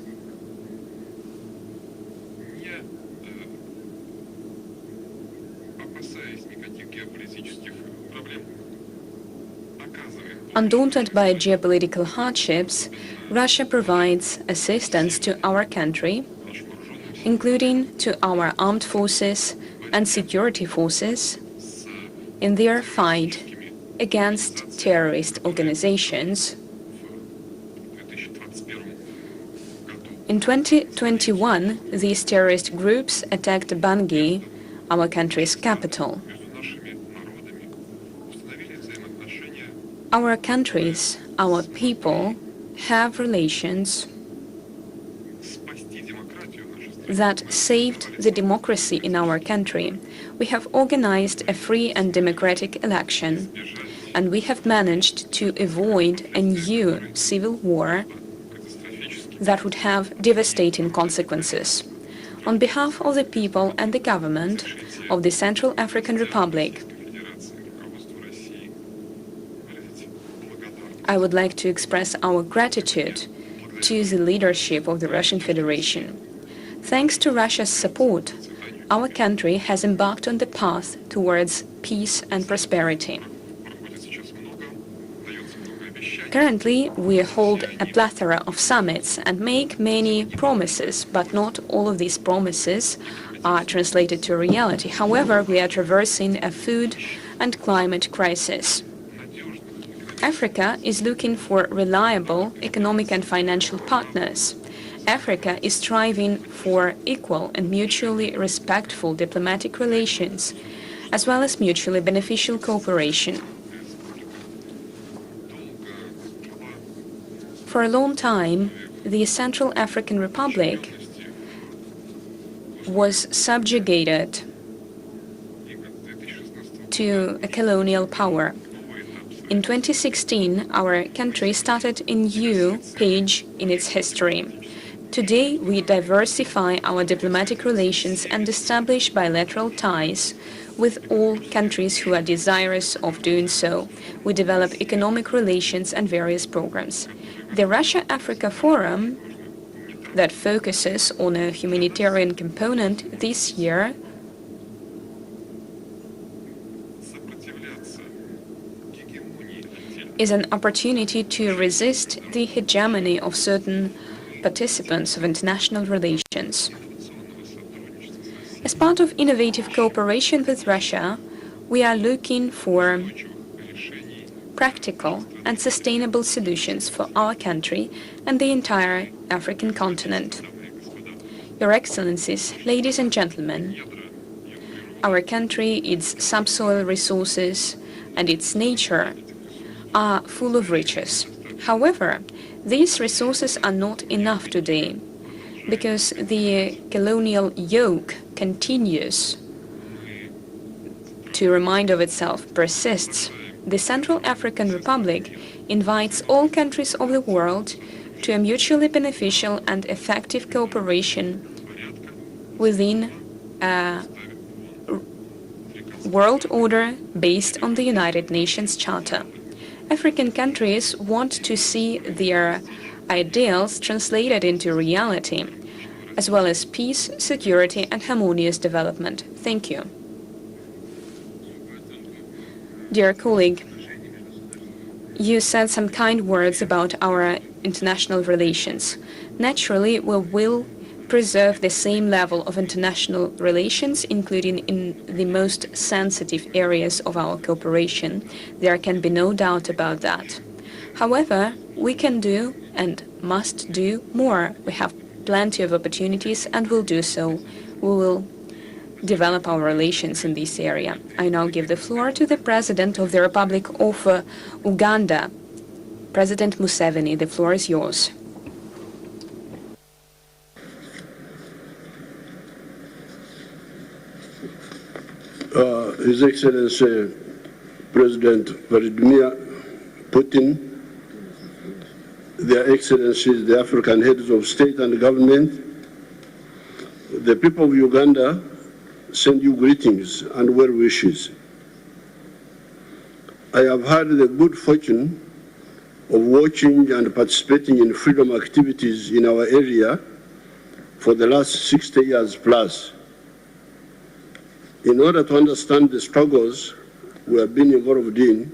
Undaunted by geopolitical hardships, Russia provides assistance to our country, including to our armed forces and security forces, in their fight against terrorist organizations. In 2021, these terrorist groups attacked Bangui, our country's capital. Our countries, our people, have relations that saved the democracy in our country. We have organized a free and democratic election, and we have managed to avoid a new civil war that would have devastating consequences. On behalf of the people and the government of the Central African Republic, I would like to express our gratitude to the leadership of the Russian Federation. Thanks to Russia's support, our country has embarked on the path towards peace and prosperity. Currently, we hold a plethora of summits and make many promises, but not all of these promises are translated to reality. However, we are traversing a food and climate crisis. Africa is looking for reliable economic and financial partners. Africa is striving for equal and mutually respectful diplomatic relations, as well as mutually beneficial cooperation. For a long time, the Central African Republic was subjugated to a colonial power. In 2016, our country started a new page in its history. Today, we diversify our diplomatic relations and establish bilateral ties with all countries who are desirous of doing so. We develop economic relations and various programs. The Russia-Africa Forum, that focuses on a humanitarian component this year, is an opportunity to resist the hegemony of certain participants of international relations. As part of innovative cooperation with Russia, we are looking for practical and sustainable solutions for our country and the entire African continent. Your Excellencies, ladies and gentlemen, our country, its subsoil resources, and its nature are full of riches. However, these resources are not enough today because the colonial yoke continues to remind of itself, persists. The Central African Republic invites all countries of the world to a mutually beneficial and effective cooperation within a world order based on the United Nations Charter. African countries want to see their ideals translated into reality, as well as peace, security, and harmonious development. Thank you. Dear colleague, you said some kind words about our international relations. Naturally, we will preserve the same level of international relations, including in the most sensitive areas of our cooperation. There can be no doubt about that. However, we can do and must do more. We have plenty of opportunities and will do so. We will develop our relations in this area. I now give the floor to the President of the Republic of Uganda, President Museveni. The floor is yours. His Excellency President Vladimir Putin, Their Excellencies, the African heads of state and government, the people of Uganda send you greetings and well wishes. I have had the good fortune of watching and participating in freedom activities in our area for the last 60 years plus. In order to understand the struggles we have been involved in,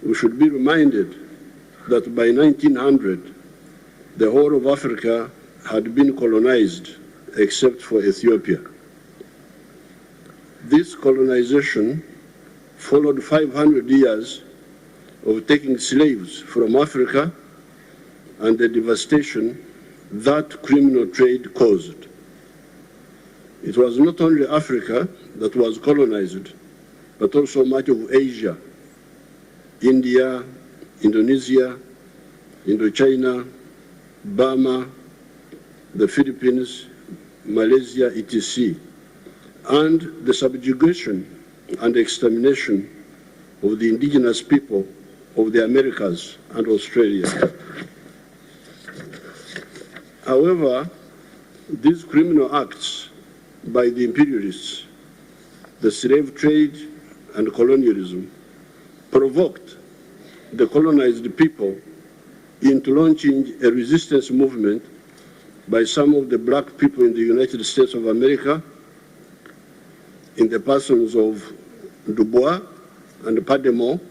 we should be reminded that by 1900, the whole of Africa had been colonized except for Ethiopia. This colonization followed 500 years of taking slaves from Africa and the devastation that criminal trade caused. It was not only Africa that was colonized, but also much of Asia, India, Indonesia, Indochina, Burma, the Philippines, Malaysia, etc., and the subjugation and extermination of the indigenous people of the Americas and Australia. However, these criminal acts by the imperialists, the slave trade and colonialism, provoked the colonized people into launching a resistance movement by some of the black people in the United States of America, in the persons of Du Bois and Pademont,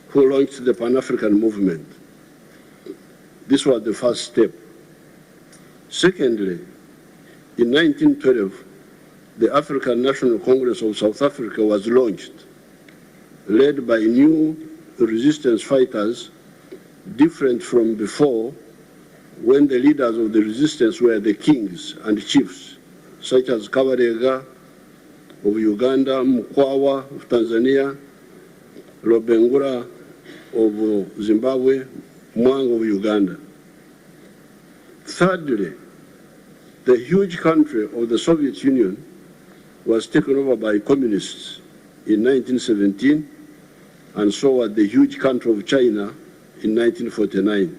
who launched the Pan-African movement. This was the first step. Secondly, in 1912, the African National Congress of South Africa was launched, led by new resistance fighters, different from before, when the leaders of the resistance were the kings and chiefs, such as Kabarega of Uganda, Mkwawa of Tanzania, Lobengura of Zimbabwe, Mwanga of Uganda. Thirdly, the huge country of the Soviet Union was taken over by communists in 1917, and so was the huge country of China in 1949.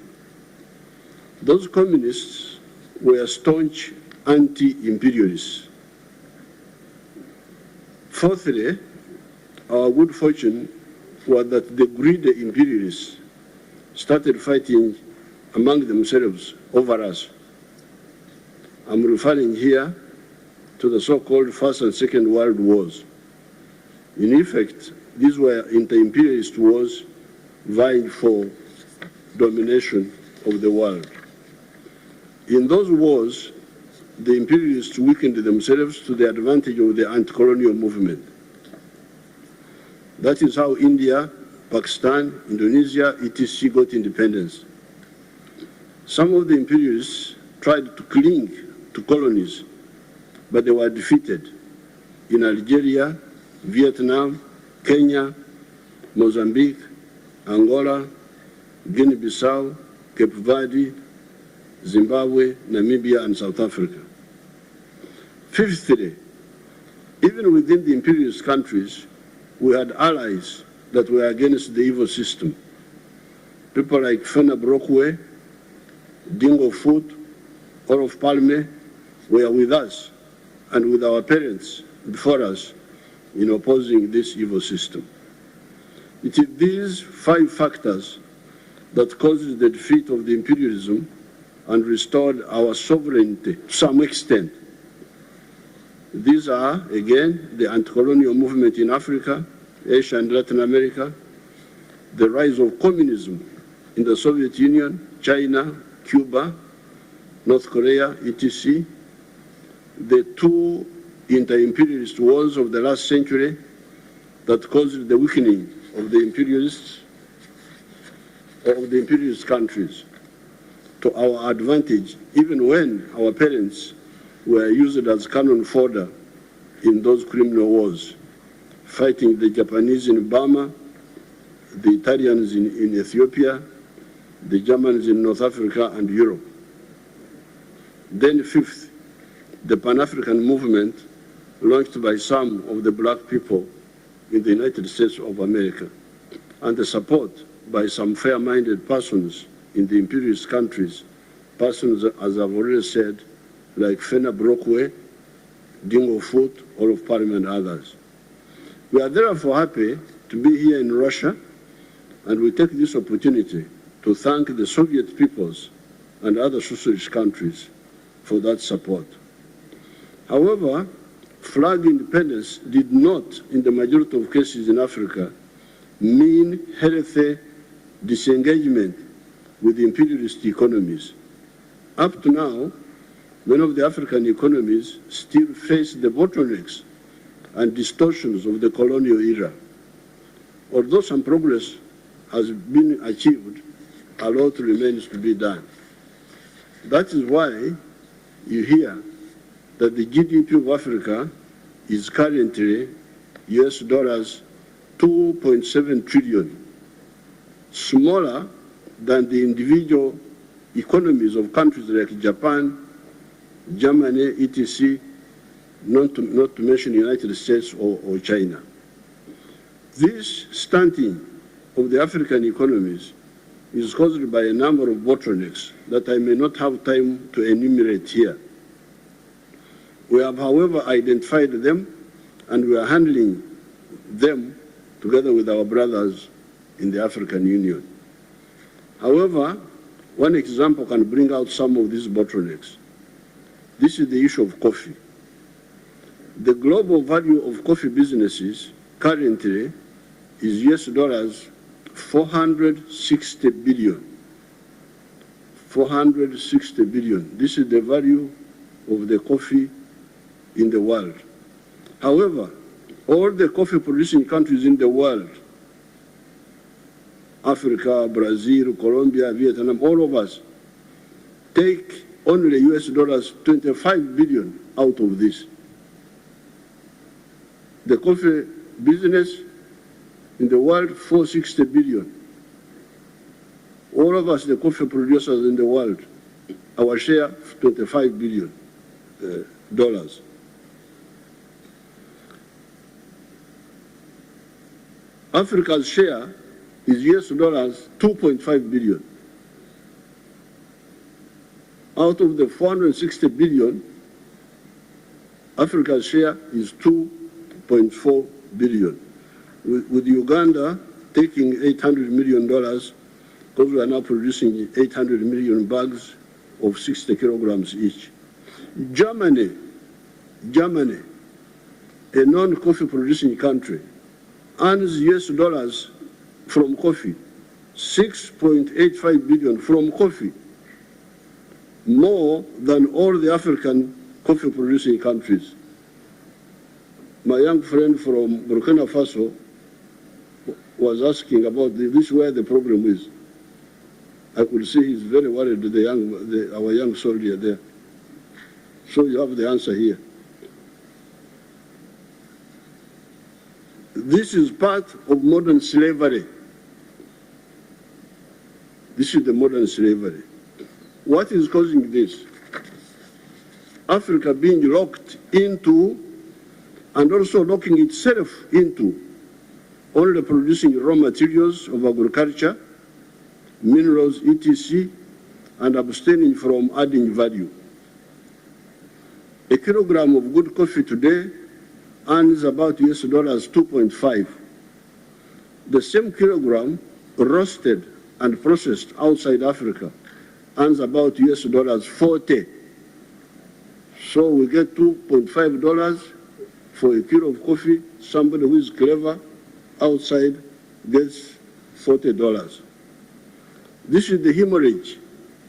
Those communists were staunch anti-imperialists. Fourthly, our good fortune was that the greedy imperialists started fighting among themselves over us. I'm referring here to the so-called First and Second World Wars. In effect, these were inter-imperialist wars vying for domination of the world. In those wars, the imperialists weakened themselves to the advantage of the anti-colonial movement. That is how India, Pakistan, Indonesia, etc. got independence. Some of the imperialists tried to cling to colonies, but they were defeated in Algeria, Vietnam, Kenya, Mozambique, Angola, Guinea-Bissau, Cape Verde, Zimbabwe, Namibia, and South Africa. Fifthly, even within the imperialist countries, we had allies that were against the evil system. People like Fena Brockway, Dingo Foot, Olof Palme were with us and with our parents before us in opposing this evil system. It is these 5 factors that caused the defeat of the imperialism and restored our sovereignty to some extent. These are, again, the anti-colonial movement in Africa, Asia and Latin America, the rise of communism in the Soviet Union, China, Cuba, North Korea, etc., the 2 inter-imperialist wars of the last century that caused the weakening of the imperialist countries to our advantage, even when our parents were used as cannon fodder in those criminal wars, fighting the Japanese in Burma, the Italians in Ethiopia, the Germans in North Africa and Europe. Then 5th, the Pan-African movement launched by some of the black people in the United States of America, and the support by some fair-minded persons in the imperialist countries, persons, as I've already said, like Fena Brockway, Dingo Foot, Olof Palme, and others. We are therefore happy to be here in Russia, and we take this opportunity to thank the Soviet peoples and other socialist countries for that support. However, flag independence did not, in the majority of cases in Africa, mean healthy disengagement with imperialist economies. Up to now, many of the African economies still face the bottlenecks and distortions of the colonial era. Although some progress has been achieved, a lot remains to be done. That is why you hear that the GDP of Africa is currently US dollars 2.7 trillion, smaller than the individual economies of countries like Japan, Germany, etc., not to mention the United States or China. This stunting of the African economies is caused by a number of bottlenecks that I may not have time to enumerate here. We have, however, identified them, and we are handling them together with our brothers in the African Union. However, one example can bring out some of these bottlenecks. This is the issue of coffee. The global value of coffee businesses currently is US dollars 460 billion. 460 billion. This is the value of the coffee in the world. However, all the coffee producing countries in the world, Africa, Brazil, Colombia, Vietnam, all of us, take only US dollars 25 billion out of this. The coffee business in the world, 460 billion. All of us, the coffee producers in the world, our share, $25 billion. Africa's share is US dollars 2.5 billion. Out of the 460 billion, Africa's share is 2.4 billion. With Uganda taking $800 million, because we are now producing 800 million bags of 60 kilograms each. Germany, a non-coffee producing country, earns US dollars from coffee, 6.85 billion from coffee, more than all the African coffee producing countries. My young friend from Burkina Faso was asking about this, where the problem is. I could see he's very worried, our young soldier there. So you have the answer here. This is part of modern slavery. This is the modern slavery. What is causing this? Africa being locked into and also locking itself into only producing raw materials of agriculture, minerals, etc., and abstaining from adding value. A kilogram of good coffee today earns about US dollars 2.5. The same kilogram roasted and processed outside Africa earns about US dollars 40. So we get $2.5 for a kilo of coffee. Somebody who is clever outside gets $40. This is the hemorrhage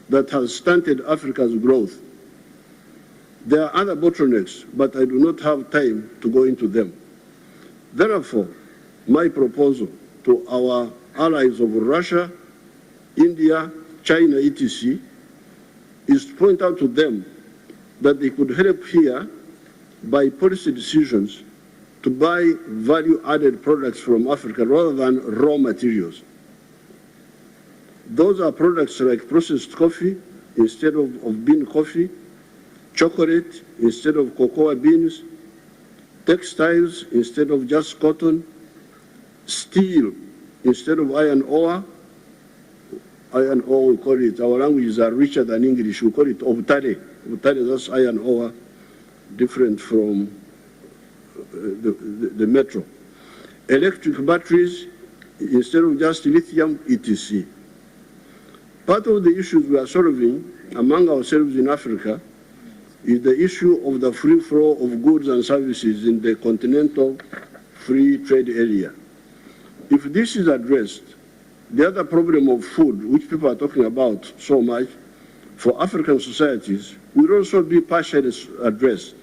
that has stunted Africa's growth. There are other bottlenecks, but I do not have time to go into them. Therefore, my proposal to our allies of Russia, India, China, etc., is to point out to them that they could help here by policy decisions to buy value-added products from Africa rather than raw materials. Those are products like processed coffee instead of bean coffee, chocolate instead of cocoa beans, textiles instead of just cotton, steel instead of iron ore. Iron ore, we call it, our languages are richer than English, we call it obtare. Obtare, that's iron ore, different from the metal. Electric batteries instead of just lithium, etc. Part of the issues we are solving among ourselves in Africa is the issue of the free flow of goods and services in the continental free trade area. If this is addressed, the other problem of food, which people are talking about so much, for African societies, will also be partially addressed.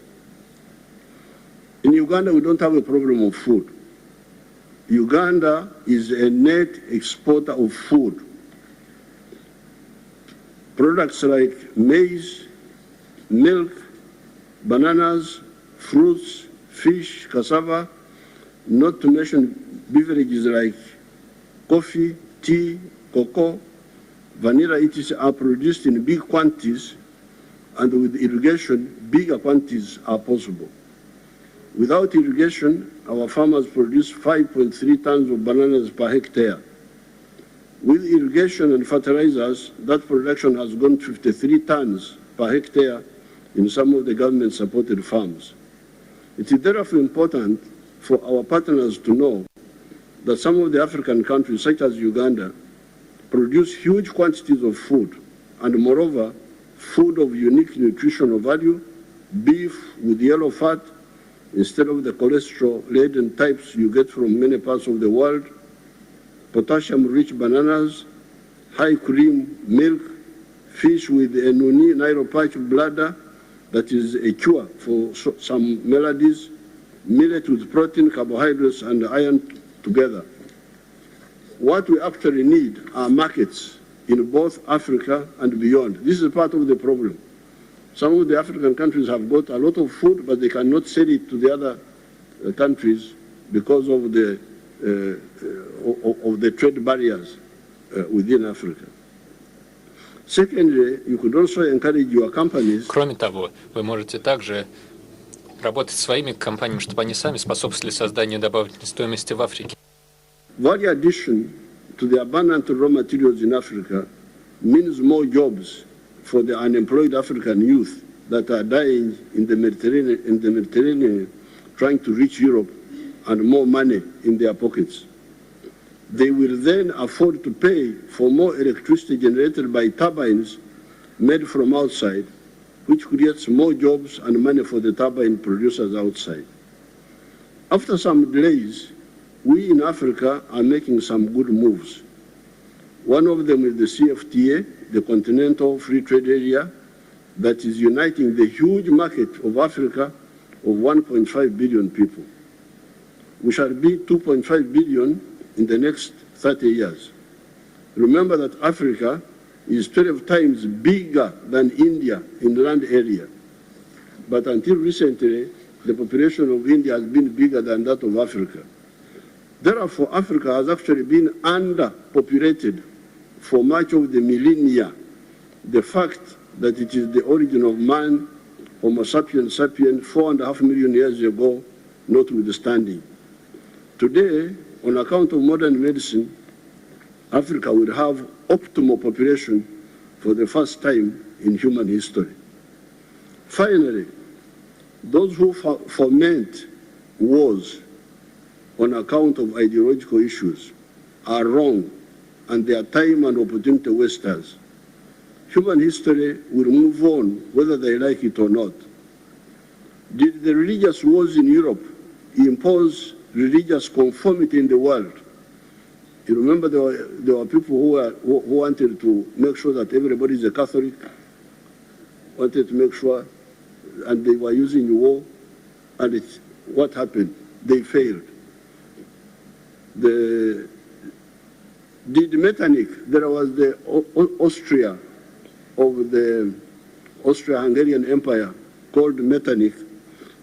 In Uganda, we don't have a problem of food. Uganda is a net exporter of food. Products like maize, milk, bananas, fruits, fish, cassava, not to mention beverages like coffee, tea, cocoa, vanilla, etc. are produced in big quantities, and with irrigation, bigger quantities are possible. Without irrigation, our farmers produce 5.3 tons of bananas per hectare. With irrigation and fertilizers, that production has gone 53 tons per hectare in some of the government-supported farms. It is therefore important for our partners to know that some of the African countries, such as Uganda, produce huge quantities of food, and moreover, food of unique nutritional value, beef with yellow fat, instead of the cholesterol-laden types you get from many parts of the world, potassium-rich bananas, high cream milk, fish with a nuni, Nairopatch bladder, that is a cure for some maladies, millet with protein, carbohydrates, and iron together. What we actually need are markets in both Africa and beyond. This is part of the problem. Some of the African countries have got a lot of food, but they cannot sell it to the other countries because of the trade barriers within Africa. Secondly, you could also encourage your companies. Кроме того, вы можете также работать с своими компаниями, чтобы они сами способствовали созданию добавочной стоимости в Африке. Value addition to the abundant raw materials in Africa means more jobs for the unemployed African youth that are dying in the Mediterranean trying to reach Europe, and more money in their pockets. They will then afford to pay for more electricity generated by turbines made from outside, which creates more jobs and money for the turbine producers outside. After some delays, we in Africa are making some good moves. One of them is the CFTA, the Continental Free Trade Area, that is uniting the huge market of Africa of 1.5 billion people. We shall be 2.5 billion in the next 30 years. Remember that Africa is 12 times bigger than India in land area. But until recently, the population of India has been bigger than that of Africa. Therefore, Africa has actually been underpopulated for much of the millennia. The fact that it is the origin of man, Homo sapiens sapiens, 4.5 million years ago, notwithstanding. Today, on account of modern medicine, Africa will have optimal population for the first time in human history. Finally, those who foment wars on account of ideological issues are wrong, and they are time and opportunity wasters. Human history will move on whether they like it or not. Did the religious wars in Europe impose religious conformity in the world? You remember there were people who wanted to make sure that everybody is a Catholic, wanted to make sure, and they were using war, and what happened? They failed. Did Metternich, there was the Austria of the Austro-Hungarian Empire called Metternich.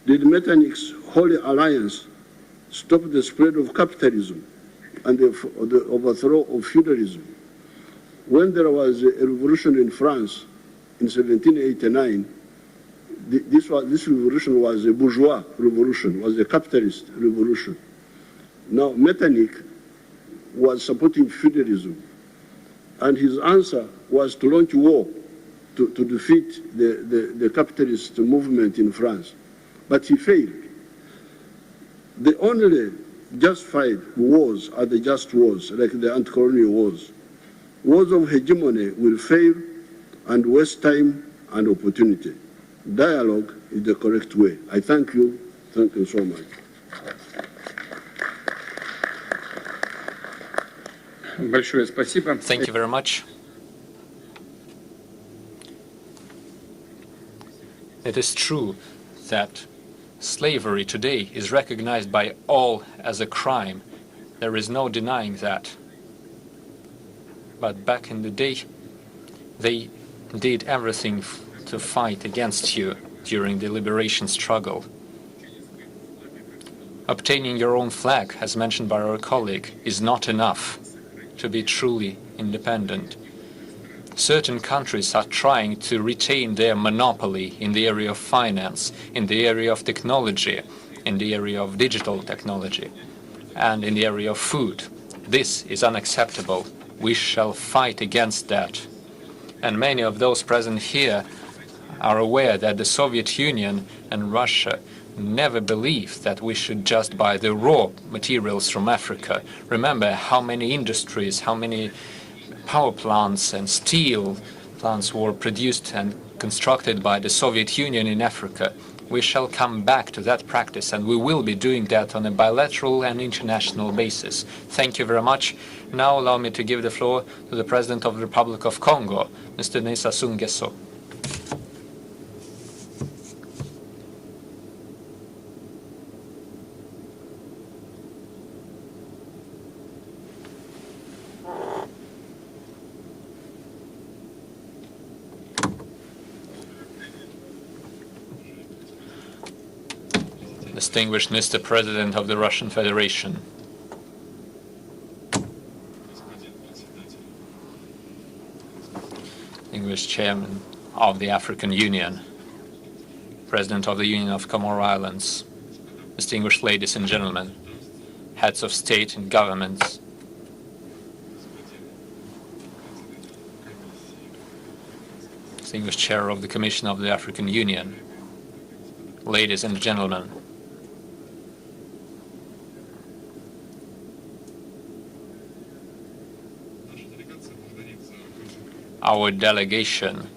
Did Metternich's Holy Alliance stop the spread of capitalism and the overthrow of feudalism? When there was a revolution in France in 1789, this revolution was a bourgeois revolution, was a capitalist revolution. Now, Metternich was supporting feudalism, and his answer was to launch war to defeat the capitalist movement in France. But he failed. The only justified wars are the just wars, like the anti-colonial wars. Wars of hegemony will fail and waste time and opportunity. Dialogue is the correct way. I thank you. Thank you so much. Thank you very much. It is true that slavery today is recognized by all as a crime. There is no denying that. But back in the day, they did everything to fight against you during the liberation struggle. Obtaining your own flag, as mentioned by our colleague, is not enough to be truly independent. Certain countries are trying to retain their monopoly in the area of finance, in the area of technology, in the area of digital technology, and in the area of food. This is unacceptable. We shall fight against that. And many of those present here are aware that the Soviet Union and Russia never believed that we should just buy the raw materials from Africa. Remember how many industries, how many power plants and steel plants were produced and constructed by the Soviet Union in Africa. We shall come back to that practice, and we will be doing that on a bilateral and international basis. Thank you very much. Now allow me to give the floor to the President of the Republic of Congo, Mr. Sassou Nguesso. Distinguished Mr. President of the Russian Federation, Distinguished Chairman of the African Union, President of the Union of Comoro Islands, distinguished ladies and gentlemen, heads of state and governments, distinguished Chair of the Commission of the African Union, ladies and gentlemen, our delegation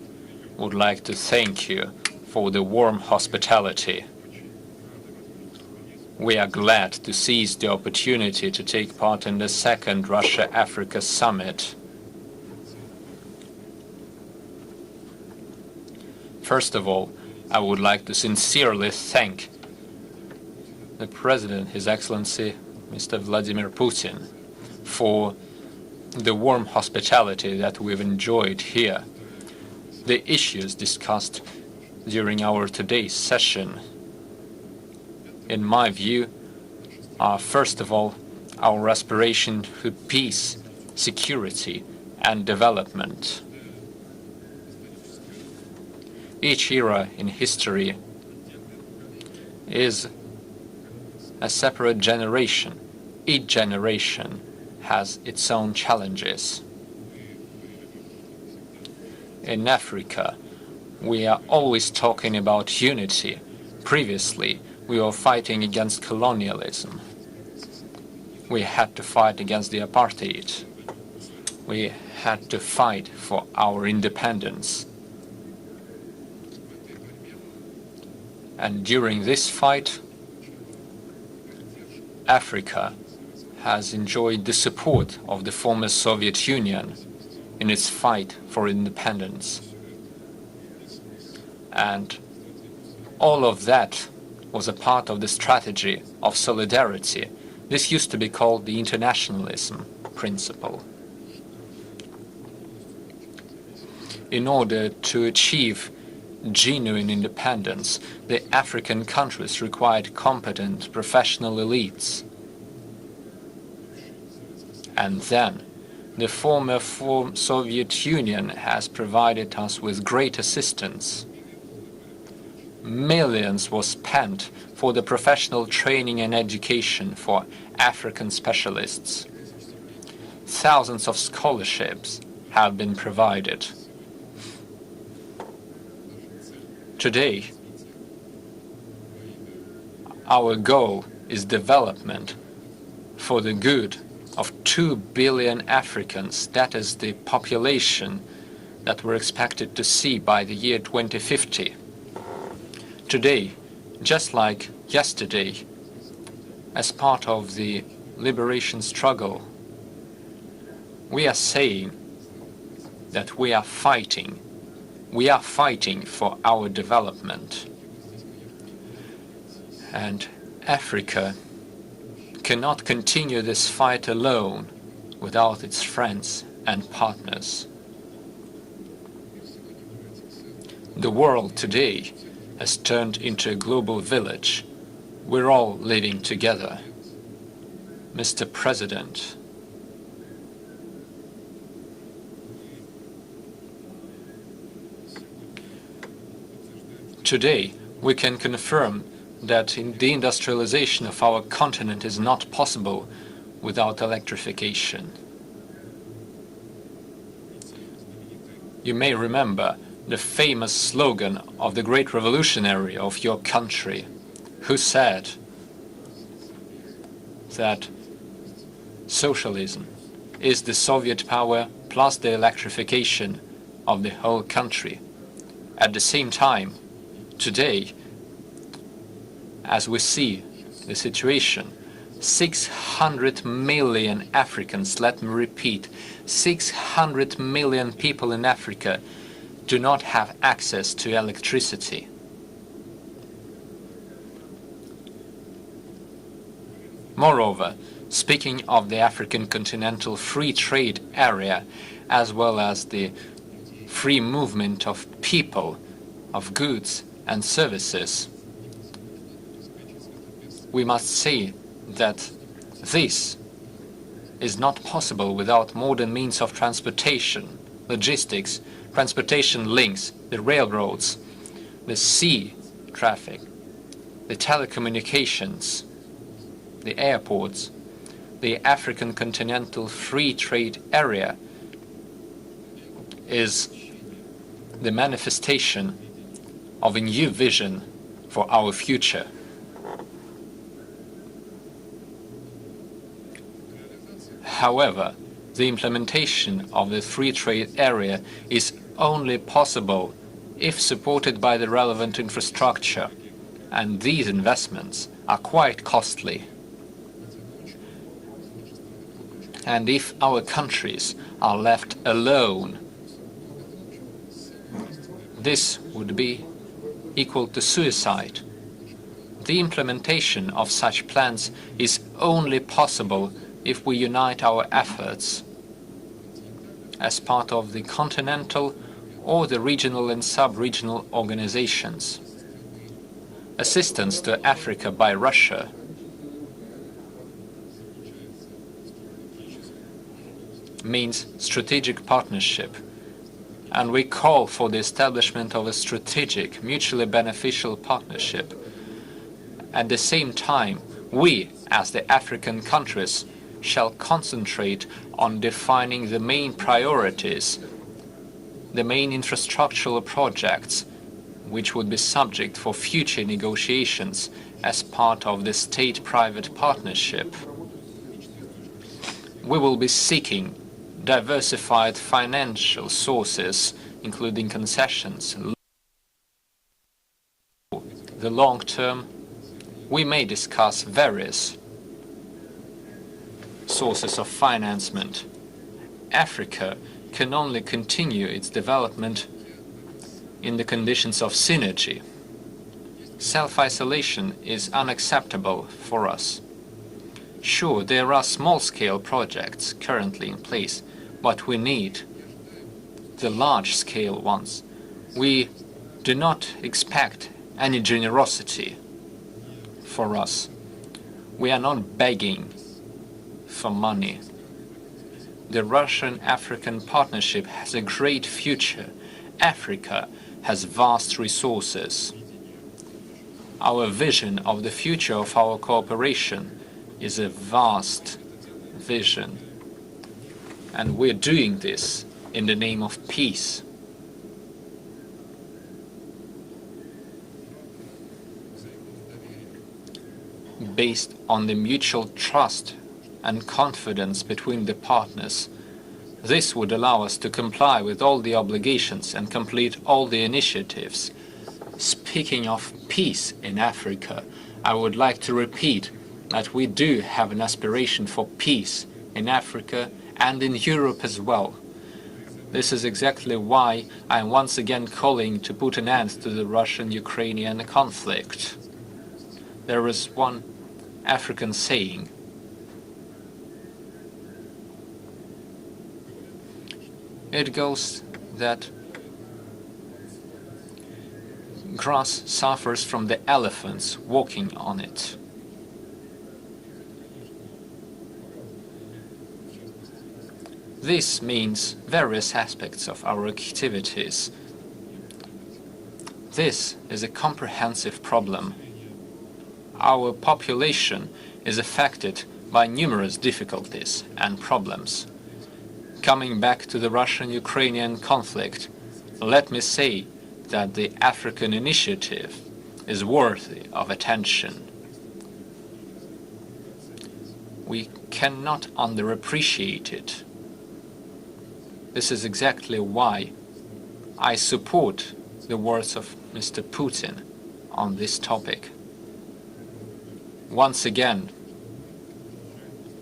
would like to thank you for the warm hospitality we are glad to seize the opportunity to take part in the second Russia-Africa summit. First of all, I would like to sincerely thank the President, His Excellency, Mr. Vladimir Putin, for the warm hospitality that we've enjoyed here. The issues discussed during our today's session, in my view, are first of all our aspiration to peace, security, and development. Each era in history is a separate generation. Each generation has its own challenges. In Africa, we are always talking about unity. Previously, we were fighting against colonialism. We had to fight against the apartheid. We had to fight for our independence. And during this fight, Africa has enjoyed the support of the former Soviet Union in its fight for independence. And all of that was a part of the strategy of solidarity. This used to be called the internationalism principle. In order to achieve genuine independence, the African countries required competent professional elites. And then, the former Soviet Union has provided us with great assistance. Millions were spent for the professional training and education for African specialists. Thousands of scholarships have been provided. Today, our goal is development for the good of 2 billion Africans. That is the population that we're expected to see by the year 2050. Today, just like yesterday, as part of the liberation struggle, we are saying that we are fighting. We are fighting for our development. And Africa cannot continue this fight alone without its friends and partners. The world today has turned into a global village. We're all living together. Mr. President, today we can confirm that the industrialization of our continent is not possible without electrification. You may remember the famous slogan of the great revolutionary of your country, who said that socialism is the Soviet power plus the electrification of the whole country. At the same time, today, as we see the situation, 600 million Africans, let me repeat, 600 million people in Africa do not have access to electricity. Moreover, speaking of the African Continental Free Trade Area, as well as the free movement of people, of goods and services, we must say that this is not possible without modern means of transportation, logistics, transportation links, the railroads, the sea traffic, the telecommunications, the airports. The African Continental Free Trade Area is the manifestation of a new vision for our future. However, the implementation of the free trade area is only possible if supported by the relevant infrastructure and these investments are quite costly. And if our countries are left alone, this would be equal to suicide. The implementation of such plans is only possible if we unite our efforts as part of the continental or the regional and sub-regional organizations. Assistance to Africa by Russia means strategic partnership, and we call for the establishment of a strategic, mutually beneficial partnership. At the same time, we, as the African countries, shall concentrate on defining the main priorities, the main infrastructural projects, which would be subject for future negotiations as part of the state-private partnership. We will be seeking diversified financial sources, including concessions. The long term, we may discuss various sources of financement. Africa can only continue its development in the conditions of synergy. Self-isolation is unacceptable for us. Sure, there are small-scale projects currently in place, but we need the large-scale ones. We do not expect any generosity for us. We are not begging for money. The Russian-African partnership has a great future. Africa has vast resources. Our vision of the future of our cooperation is a vast vision, and we're doing this in the name of peace. Based on the mutual trust and confidence between the partners. This would allow us to comply with all the obligations and complete all the initiatives. Speaking of peace in Africa, I would like to repeat that we do have an aspiration for peace in Africa and in Europe as well. This is exactly why I am once again calling to put an end to the Russian-Ukrainian conflict. There is one African saying: it goes that grass suffers from the elephants walking on it. This means various aspects of our activities. This is a comprehensive problem. Our population is affected by numerous difficulties and problems. Coming back to the Russian-Ukrainian conflict, let me say that the African initiative is worthy of attention. We cannot underappreciate it. This is exactly why I support the words of Mr. Putin on this topic. Once again,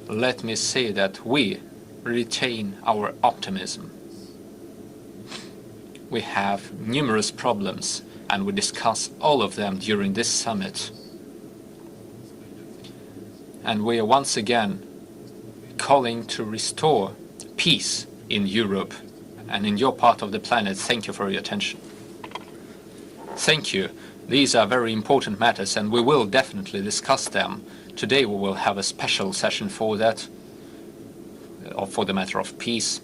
let me say that we retain our optimism. We have numerous problems, and we discuss all of them during this summit. And we are once again calling to restore peace in Europe and in your part of the planet. Thank you for your attention. Thank you. These are very important matters, and we will definitely discuss them. Today we will have a special session for that, or for the matter of peace.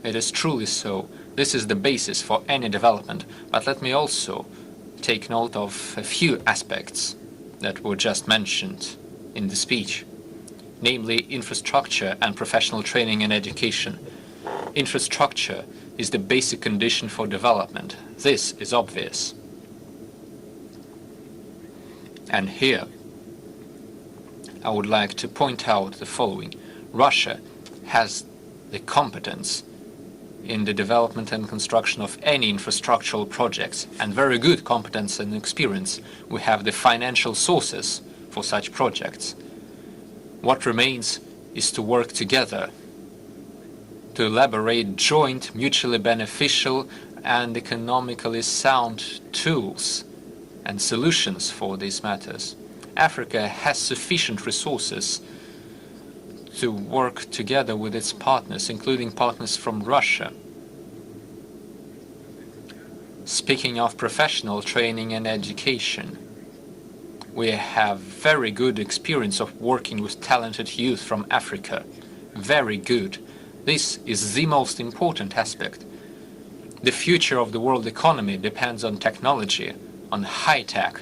It is truly so. This is the basis for any development. But let me also take note of a few aspects that were just mentioned in the speech, namely infrastructure and professional training and education. Infrastructure is the basic condition for development. This is obvious. And here I would like to point out the following. Russia has the competence in the development and construction of any infrastructural projects, and very good competence and experience. We have the financial sources for such projects. What remains is to work together to elaborate joint, mutually beneficial and economically sound tools and solutions for these matters. Africa has sufficient resources to work together with its partners, including partners from Russia. Speaking of professional training and education, we have very good experience of working with talented youth from Africa. Very good. This is the most important aspect. The future of the world economy depends on technology, on high-tech.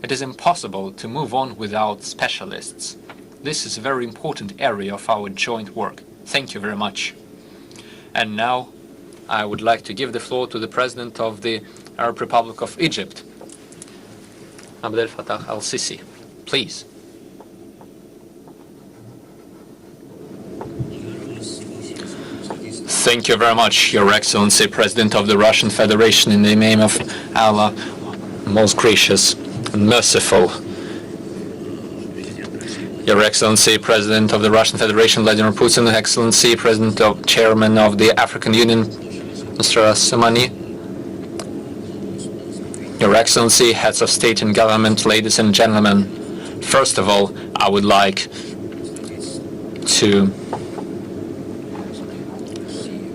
It is impossible to move on without specialists. This is a very important area of our joint work. Thank you very much. And now I would like to give the floor to the President of the Arab Republic of Egypt, Abdel Fattah El-Sisi. Please. Thank you very much, Your Excellency, President of the Russian Federation, in the name of Allah, most gracious and merciful. Your Excellency, President of the Russian Federation, Vladimir Putin, Excellency, Chairman of the African Union, Mr. Asmani, Your Excellency, Heads of State and Government, ladies and gentlemen, first of all, I would like to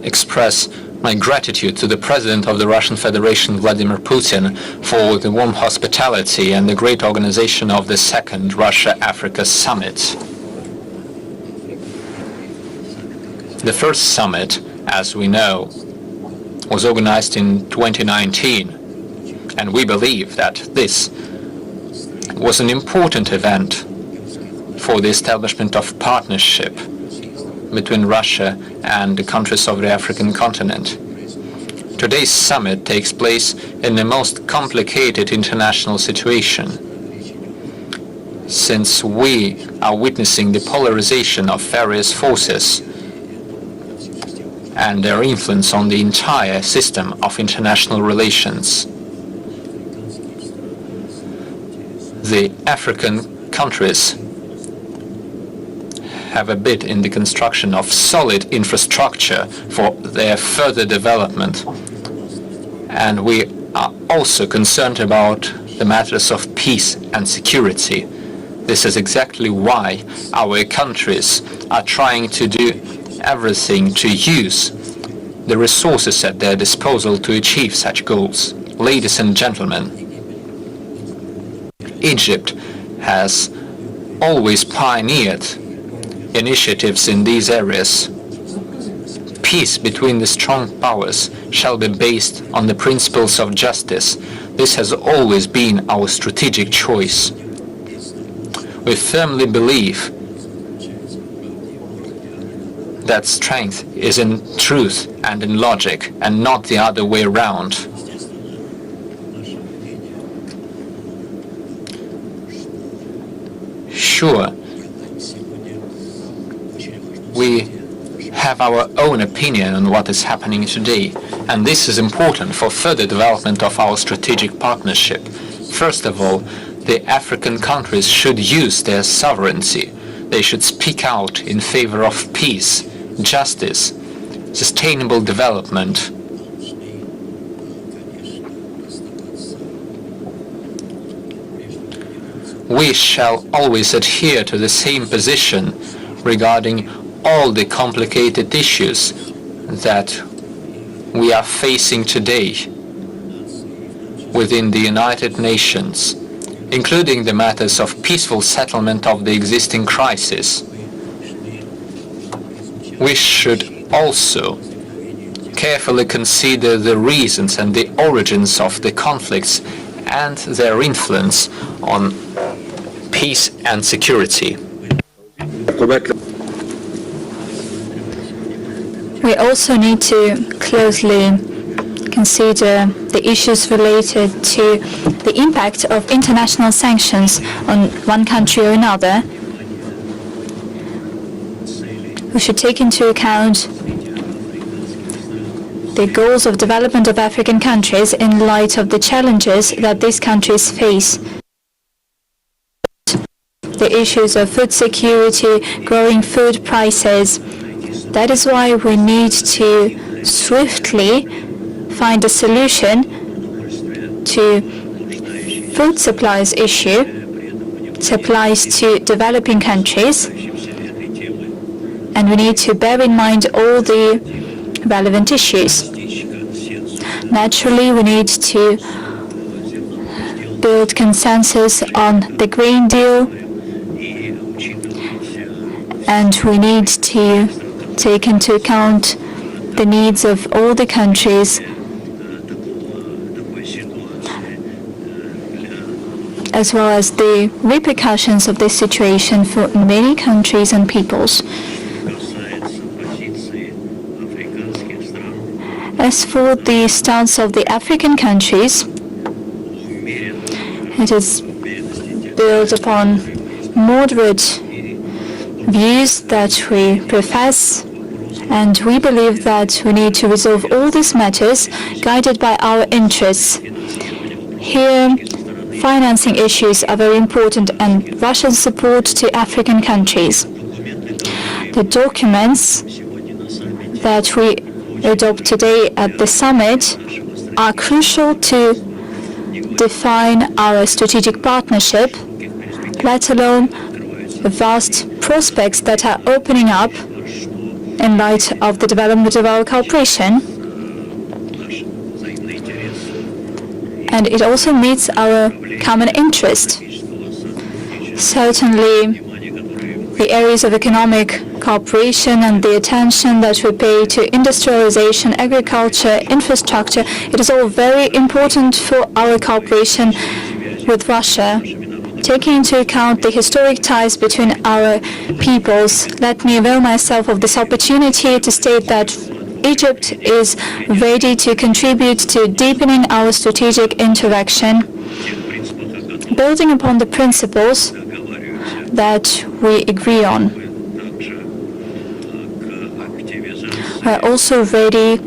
express my gratitude to the President of the Russian Federation, Vladimir Putin, for the warm hospitality and the great organization of the second Russia-Africa Summit. The first summit, as we know, was organized in 2019, and we believe that this was an important event for the establishment of partnership between Russia and the countries of the African continent. Today's summit takes place in the most complicated international situation, since we are witnessing the polarization of various forces and their influence on the entire system of international relations. The African countries have a bit in the construction of solid infrastructure for their further development. And we are also concerned about the matters of peace and security. This is exactly why our countries are trying to do everything to use the resources at their disposal to achieve such goals. Ladies and gentlemen, Egypt has always pioneered initiatives in these areas. Peace between the strong powers shall be based on the principles of justice. This has always been our strategic choice. We firmly believe that strength is in truth and in logic, and not the other way around. Sure, we have our own opinion on what is happening today, and this is important for further development of our strategic partnership. First of all, the African countries should use their sovereignty. They should speak out in favor of peace, justice, sustainable development. We shall always adhere to the same position regarding all the complicated issues that we are facing today within the United Nations, including the matters of peaceful settlement of the existing crisis. We should also carefully consider the reasons and the origins of the conflicts and their influence on peace and security. We also need to closely consider the issues related to the impact of international sanctions on one country or another. We should take into account the goals of development of African countries in light of the challenges that these countries face. The issues of food security, growing food prices. That is why we need to swiftly find a solution to food supplies issue, supplies to developing countries, and we need to bear in mind all the relevant issues. Naturally, we need to build consensus on the Green Deal, and we need to take into account the needs of all the countries, as well as the repercussions of this situation for many countries and peoples. As for the stance of the African countries, it is built upon moderate views that we profess, and we believe that we need to resolve all these matters guided by our interests. Here, financing issues are very important, and Russia's support to African countries. The documents that we adopt today at the summit are crucial to define our strategic partnership, let alone the vast prospects that are opening up in light of the development of our cooperation. And it also meets our common interest. Certainly, the areas of economic cooperation and the attention that we pay to industrialization, agriculture, infrastructure, it is all very important for our cooperation with Russia. Taking into account the historic ties between our peoples, let me avail myself of this opportunity to state that Egypt is ready to contribute to deepening our strategic interaction, building upon the principles that we agree on. We are also ready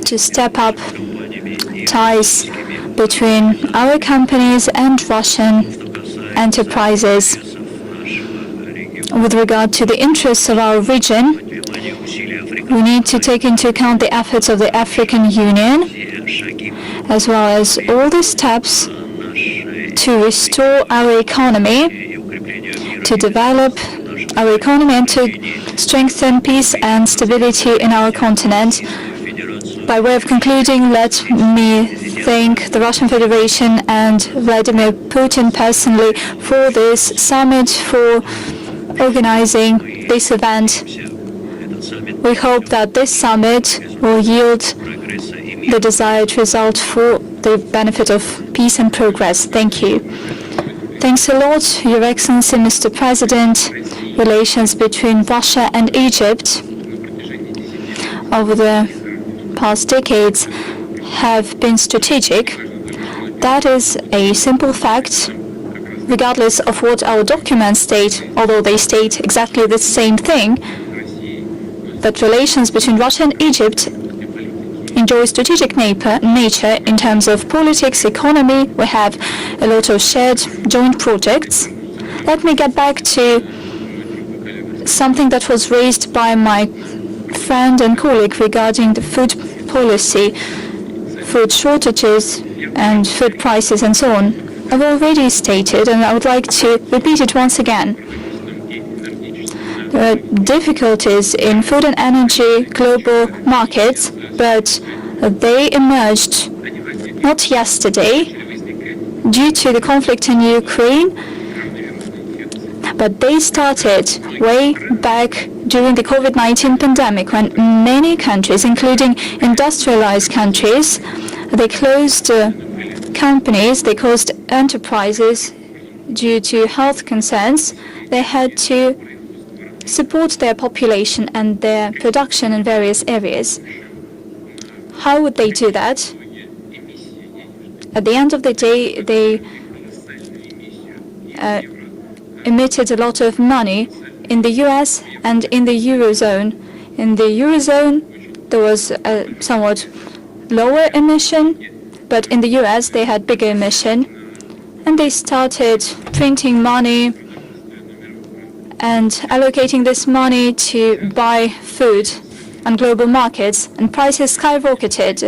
to step up ties between our companies and Russian enterprises. With regard to the interests of our region, we need to take into account the efforts of the African Union, as well as all the steps to restore our economy, to develop our economy and to strengthen peace and stability in our continent. By way of concluding, let me thank the Russian Federation and Vladimir Putin personally for this summit, for organizing this event. We hope that this summit will yield the desired result for the benefit of peace and progress. Thank you. Thanks a lot, Your Excellency, Mr. President. Relations between Russia and Egypt over the past decades have been strategic. That is a simple fact, regardless of what our documents state, although they state exactly the same thing, that relations between Russia and Egypt enjoy strategic nature in terms of politics, economy. We have a lot of shared joint projects. Let me get back to something that was raised by my friend and colleague regarding the food policy, food shortages and food prices and so on. I've already stated, and I would like to repeat it once again. There are difficulties in food and energy global markets, but they emerged not yesterday due to the conflict in Ukraine, but they started way back during the COVID-19 pandemic, when many countries, including industrialized countries, they closed companies, they closed enterprises due to health concerns. They had to support their population and their production in various areas. How would they do that? At the end of the day, they emitted a lot of money in the US and in the Eurozone In the Eurozone, there was a somewhat lower emission, but in the US, they had bigger emission. And they started printing money and allocating this money to buy food on global markets, and prices skyrocketed.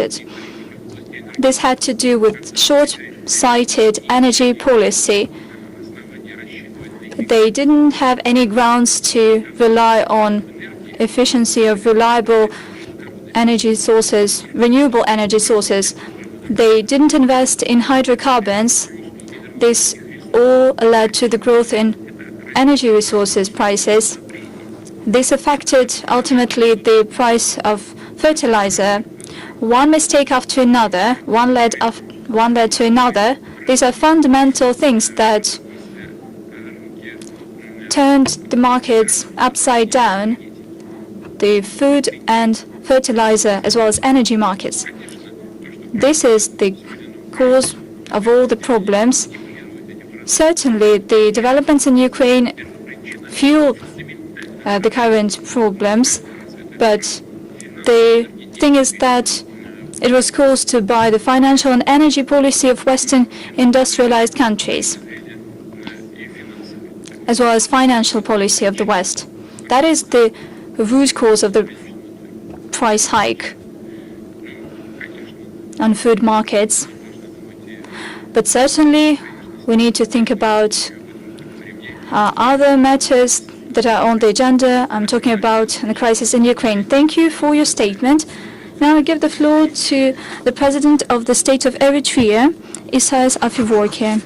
This had to do with short-sighted energy policy. They didn't have any grounds to rely on efficiency of reliable energy sources, renewable energy sources. They didn't invest in hydrocarbons. This all led to the growth in energy resources prices. This affected ultimately the price of fertilizer. One mistake after another, one led to another. These are fundamental things that turned the markets upside down, the food and fertilizer as well as energy markets. This is the cause of all the problems. Certainly, the developments in Ukraine fuel the current problems, but the thing is that it was caused by the financial and energy policy of Western industrialized countries, as well as financial policy of the West. That is the root cause of the price hike on food markets. But certainly, we need to think about other matters that are on the agenda. I'm talking about the crisis in Ukraine. Thank you for your statement. Now I give the floor to the President of the State of Eritrea, Isaias Afewerki.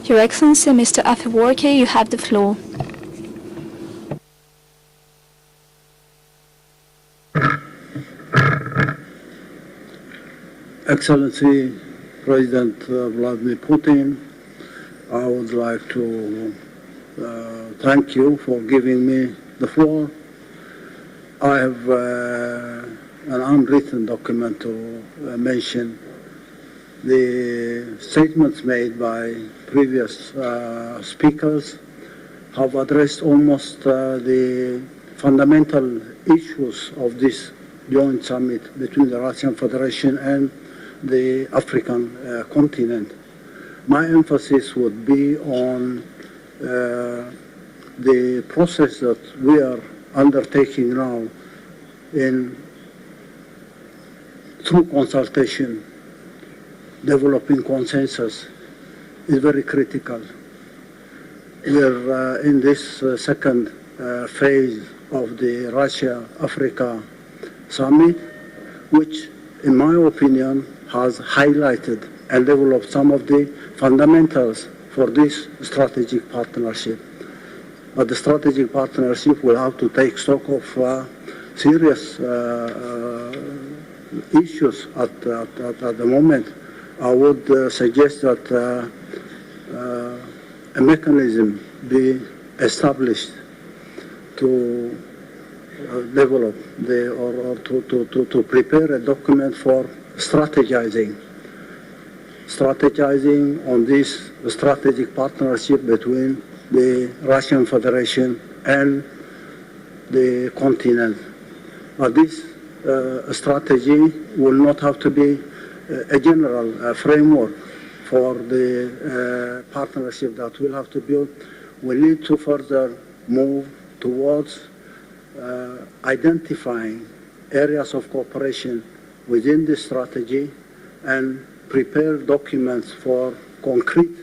Your Excellency, Mr. Afewerki, you have the floor. Excellency President Vladimir Putin, I would like to thank you for giving me the floor. I have an unwritten document to mention. The statements made by previous speakers have addressed almost the fundamental issues of this joint summit between the Russian Federation and the African continent. My emphasis would be on the process that we are undertaking now through consultation. Developing consensus is very critical. We're in this second phase of the Russia-Africa summit, which, in my opinion, has highlighted and developed some of the fundamentals for this strategic partnership. But the strategic partnership will have to take stock of serious issues at the moment. I would suggest that a mechanism be established to develop to prepare a document for strategizing on this strategic partnership between the Russian Federation and the continent. But this strategy will not have to be a general framework for the partnership that we'll have to build. We need to further move towards identifying areas of cooperation within this strategy and prepare documents for concrete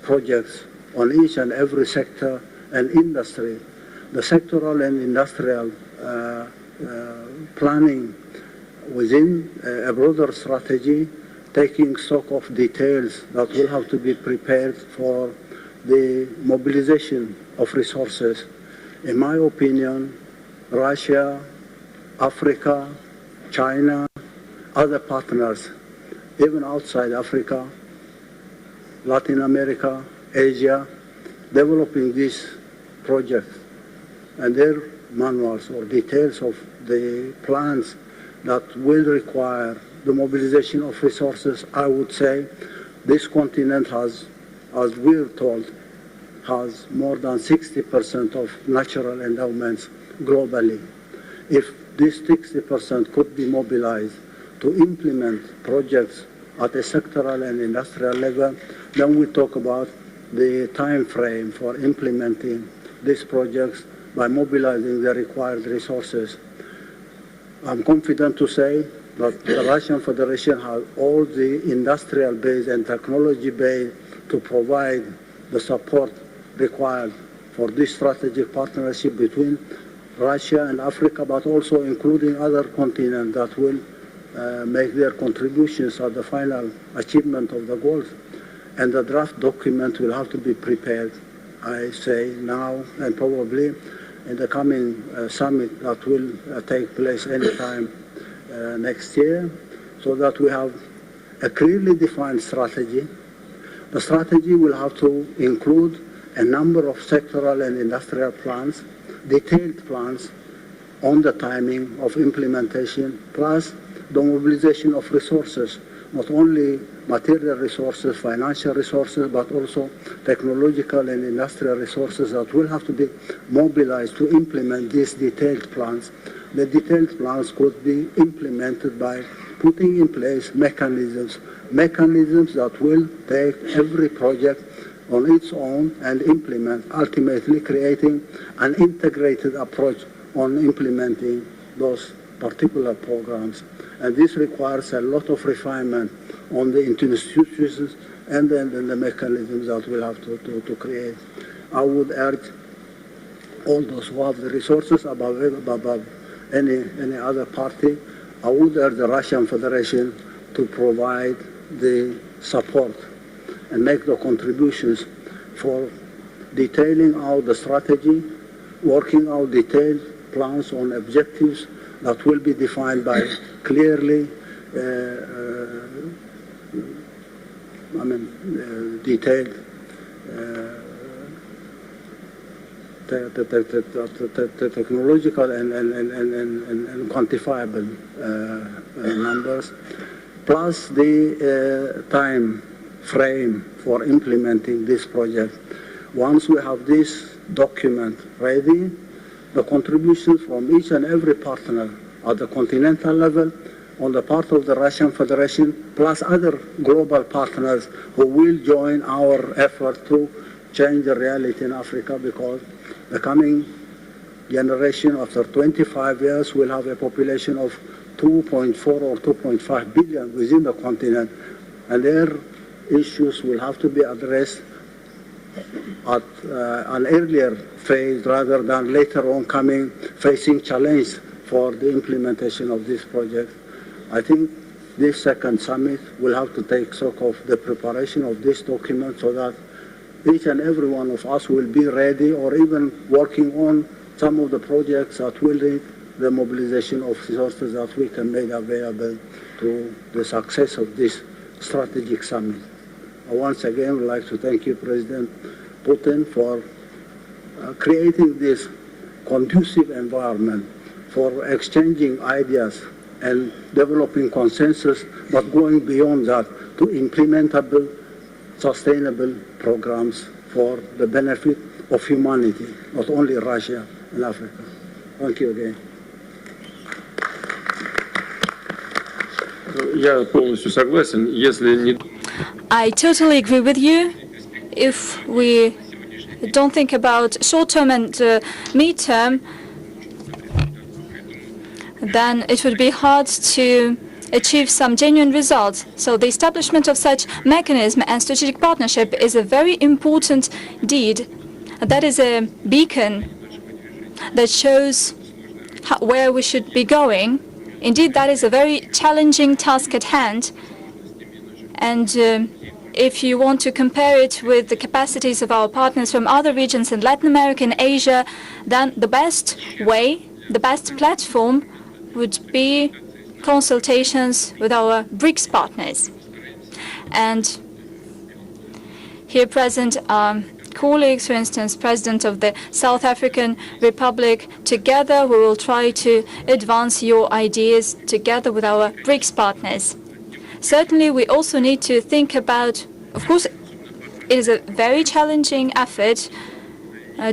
projects on each and every sector and industry. The sectoral and industrial planning within a broader strategy, taking stock of details that will have to be prepared for the mobilization of resources. In my opinion, Russia, Africa, China, other partners, even outside Africa, Latin America, Asia, developing this project. And their manuals or details of the plans that will require the mobilization of resources, I would say this continent has, as we're told, has more than 60% of natural endowments globally. If this 60% could be mobilized to implement projects at a sectoral and industrial level, then we talk about the time frame for implementing these projects by mobilizing the required resources. I'm confident to say that the Russian Federation has all the industrial base and technology base to provide the support required for this strategic partnership between Russia and Africa, but also including other continents that will make their contributions at the final achievement of the goals. And the draft document will have to be prepared, I say now, and probably in the coming summit that will take place anytime next year, so that we have a clearly defined strategy. The strategy will have to include a number of sectoral and industrial plans, detailed plans on the timing of implementation, plus the mobilization of resources, not only material resources, financial resources, but also technological and industrial resources that will have to be mobilized to implement these detailed plans. The detailed plans could be implemented by putting in place mechanisms that will take every project on its own and implement, ultimately creating an integrated approach on implementing those particular programs. And this requires a lot of refinement on the institutions and then the mechanisms that we'll have to create. I would urge all those who have the resources above any other party, I would urge the Russian Federation to provide the support and make the contributions for detailing out the strategy, working out detailed plans on objectives that will be defined by clearly detailed technological and quantifiable numbers, plus the time frame for implementing this project. Once we have this document ready, the contributions from each and every partner at the continental level, on the part of the Russian Federation, plus other global partners who will join our effort to change the reality in Africa, because the coming generation after 25 years will have a population of 2.4 or 2.5 billion within the continent, and their issues will have to be addressed at an earlier phase rather than later on facing challenge for the implementation of this project. I think this second summit will have to take stock of the preparation of this document so that each and every one of us will be ready or even working on some of the projects that will need the mobilization of resources that we can make available to the success of this strategic summit. I once again would like to thank you, President Putin, for creating this conducive environment for exchanging ideas and developing consensus, but going beyond that to implementable, sustainable programs for the benefit of humanity, not only Russia and Africa. Thank you again. Я полностью согласен. Если не... I totally agree with you. If we don't think about short-term and mid-term, then it would be hard to achieve some genuine results. So the establishment of such mechanism and strategic partnership is a very important deed. That is a beacon that shows where we should be going. Indeed, that is a very challenging task at hand. And if you want to compare it with the capacities of our partners from other regions in Latin America and Asia, then the best way, the best platform would be consultations with our BRICS partners. And here present are colleagues, for instance, President of the South African Republic, together we will try to advance your ideas together with our BRICS partners. Certainly, we also need to think about, of course, it is a very challenging effort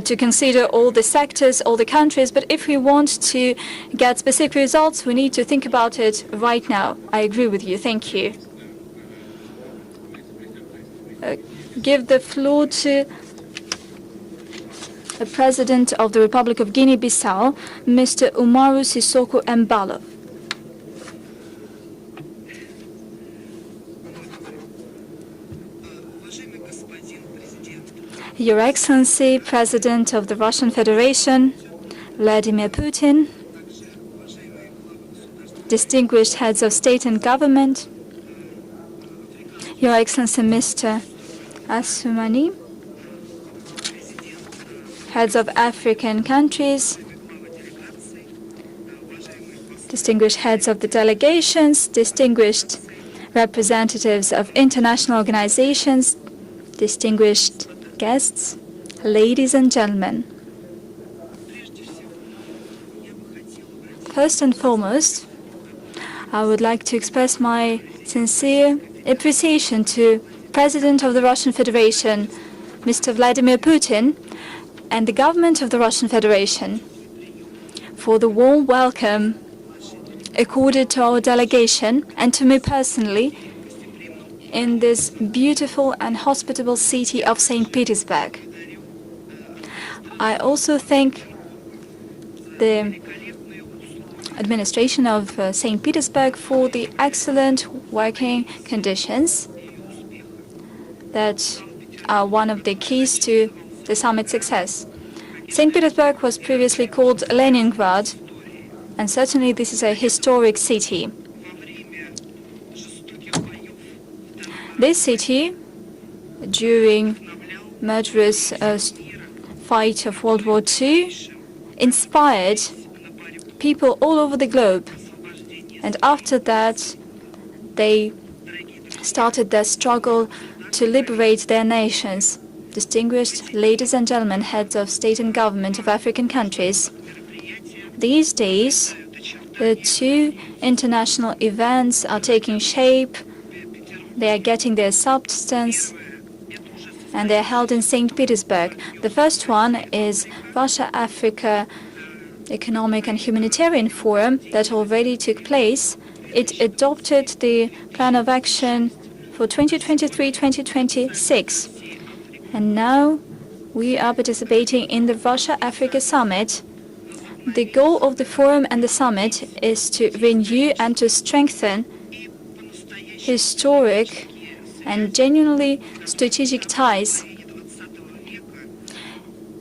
to consider all the sectors, all the countries, but if we want to get specific results, we need to think about it right now. I agree with you. Thank you. Give the floor to the President of the Republic of Guinea-Bissau, Mr. Umaru Sissoko Embalo. Your Excellency, President of the Russian Federation, Vladimir Putin, distinguished heads of state and government, Your Excellency, Mr. Assoumani, heads of African countries, distinguished heads of the delegations, distinguished representatives of international organizations, distinguished guests, ladies and gentlemen. First and foremost, I would like to express my sincere appreciation to President of the Russian Federation, Mr. Vladimir Putin, and the government of the Russian Federation for the warm welcome accorded to our delegation and to me personally in this beautiful and hospitable city of St. Petersburg. I also thank the administration of St. Petersburg for the excellent working conditions that are one of the keys to the summit's success. St. Petersburg was previously called Leningrad, and certainly this is a historic city. This city, during murderous fight of World War II, inspired people all over the globe. And after that, they started their struggle to liberate their nations. Distinguished ladies and gentlemen, heads of state and government of African countries, these days, the two international events are taking shape. They are getting their substance, and they are held in St. Petersburg. The first one is Russia-Africa Economic and Humanitarian Forum that already took place. It adopted the plan of action for 2023-2026. And now we are participating in the Russia-Africa Summit. The goal of the forum and the summit is to renew and to strengthen historic and genuinely strategic ties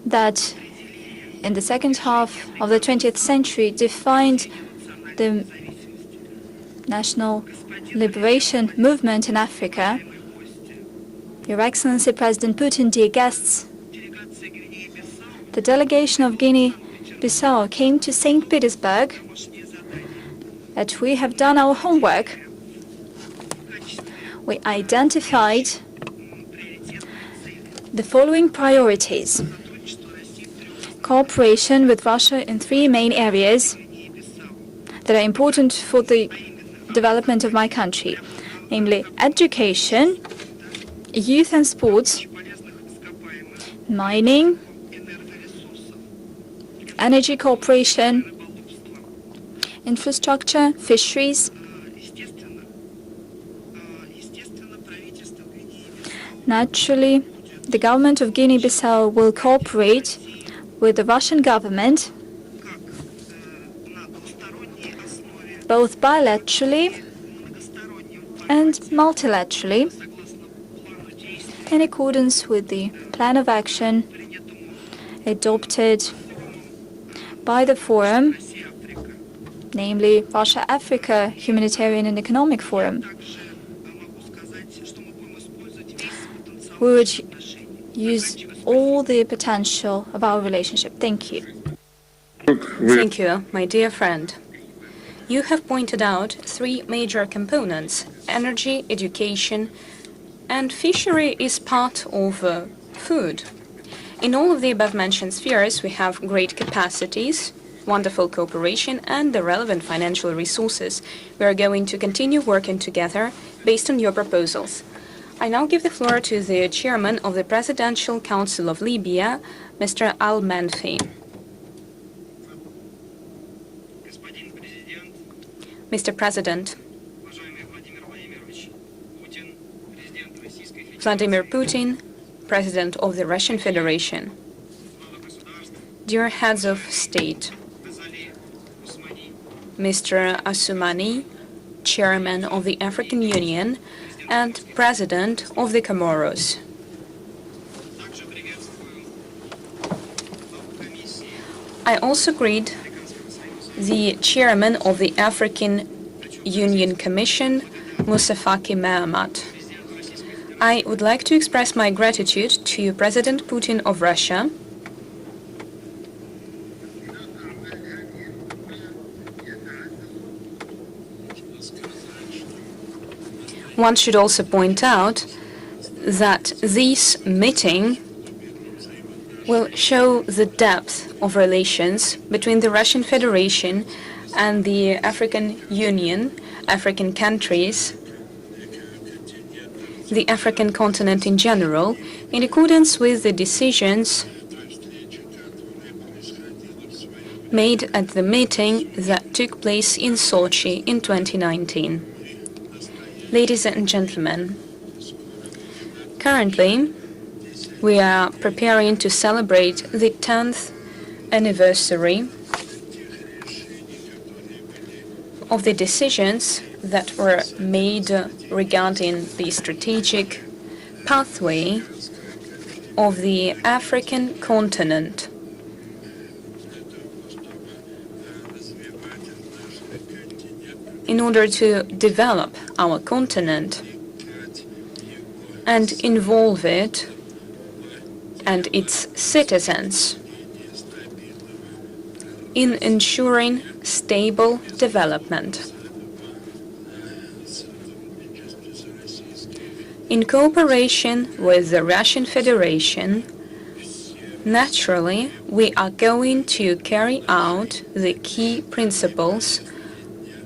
that in the second half of the 20th century defined the national liberation movement in Africa. Your Excellency President Putin, dear guests, the delegation of Guinea-Bissau came to St. Petersburg, that we have done our homework. We identified the following priorities: cooperation with Russia in three main areas that are important for the development of my country, namely education, youth and sports, mining, energy cooperation, infrastructure, fisheries. Naturally, the government of Guinea-Bissau will cooperate with the Russian government both bilaterally and multilaterally in accordance with the plan of action adopted by the forum, namely Russia-Africa Humanitarian and Economic Forum. We would use all the potential of our relationship. Thank you. Thank you, my dear friend. You have pointed out three major components: energy, education, and fishery is part of food. In all of the above-mentioned spheres, we have great capacities, wonderful cooperation, and the relevant financial resources. We are going to continue working together based on your proposals. I now give the floor to the chairman of the Presidential Council of Libya, Mr. Al-Manfi. Mr. President, Vladimir Putin, President of the Russian Federation, dear heads of state, Mr. Assoumani, Chairman of the African Union and President of the Comoros, I also greet the Chairman of the African Union Commission, Moussa Faki Mahamat. I would like to express my gratitude to President Putin of Russia One should also point out that this meeting will show the depth of relations between the Russian Federation and the African Union, African countries, the African continent in general, in accordance with the decisions made at the meeting that took place in Sochi in 2019. Ladies and gentlemen, currently we are preparing to celebrate the 10th anniversary of the decisions that were made regarding the strategic pathway of the African continent. In order to develop our continent and involve it and its citizens in ensuring stable development. In cooperation with the Russian Federation, naturally, we are going to carry out the key principles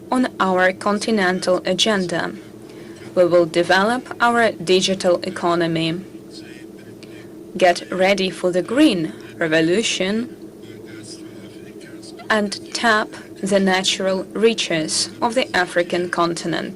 on our continental agenda. We will develop our digital economy, get ready for the green revolution, and tap the natural riches of the African continent.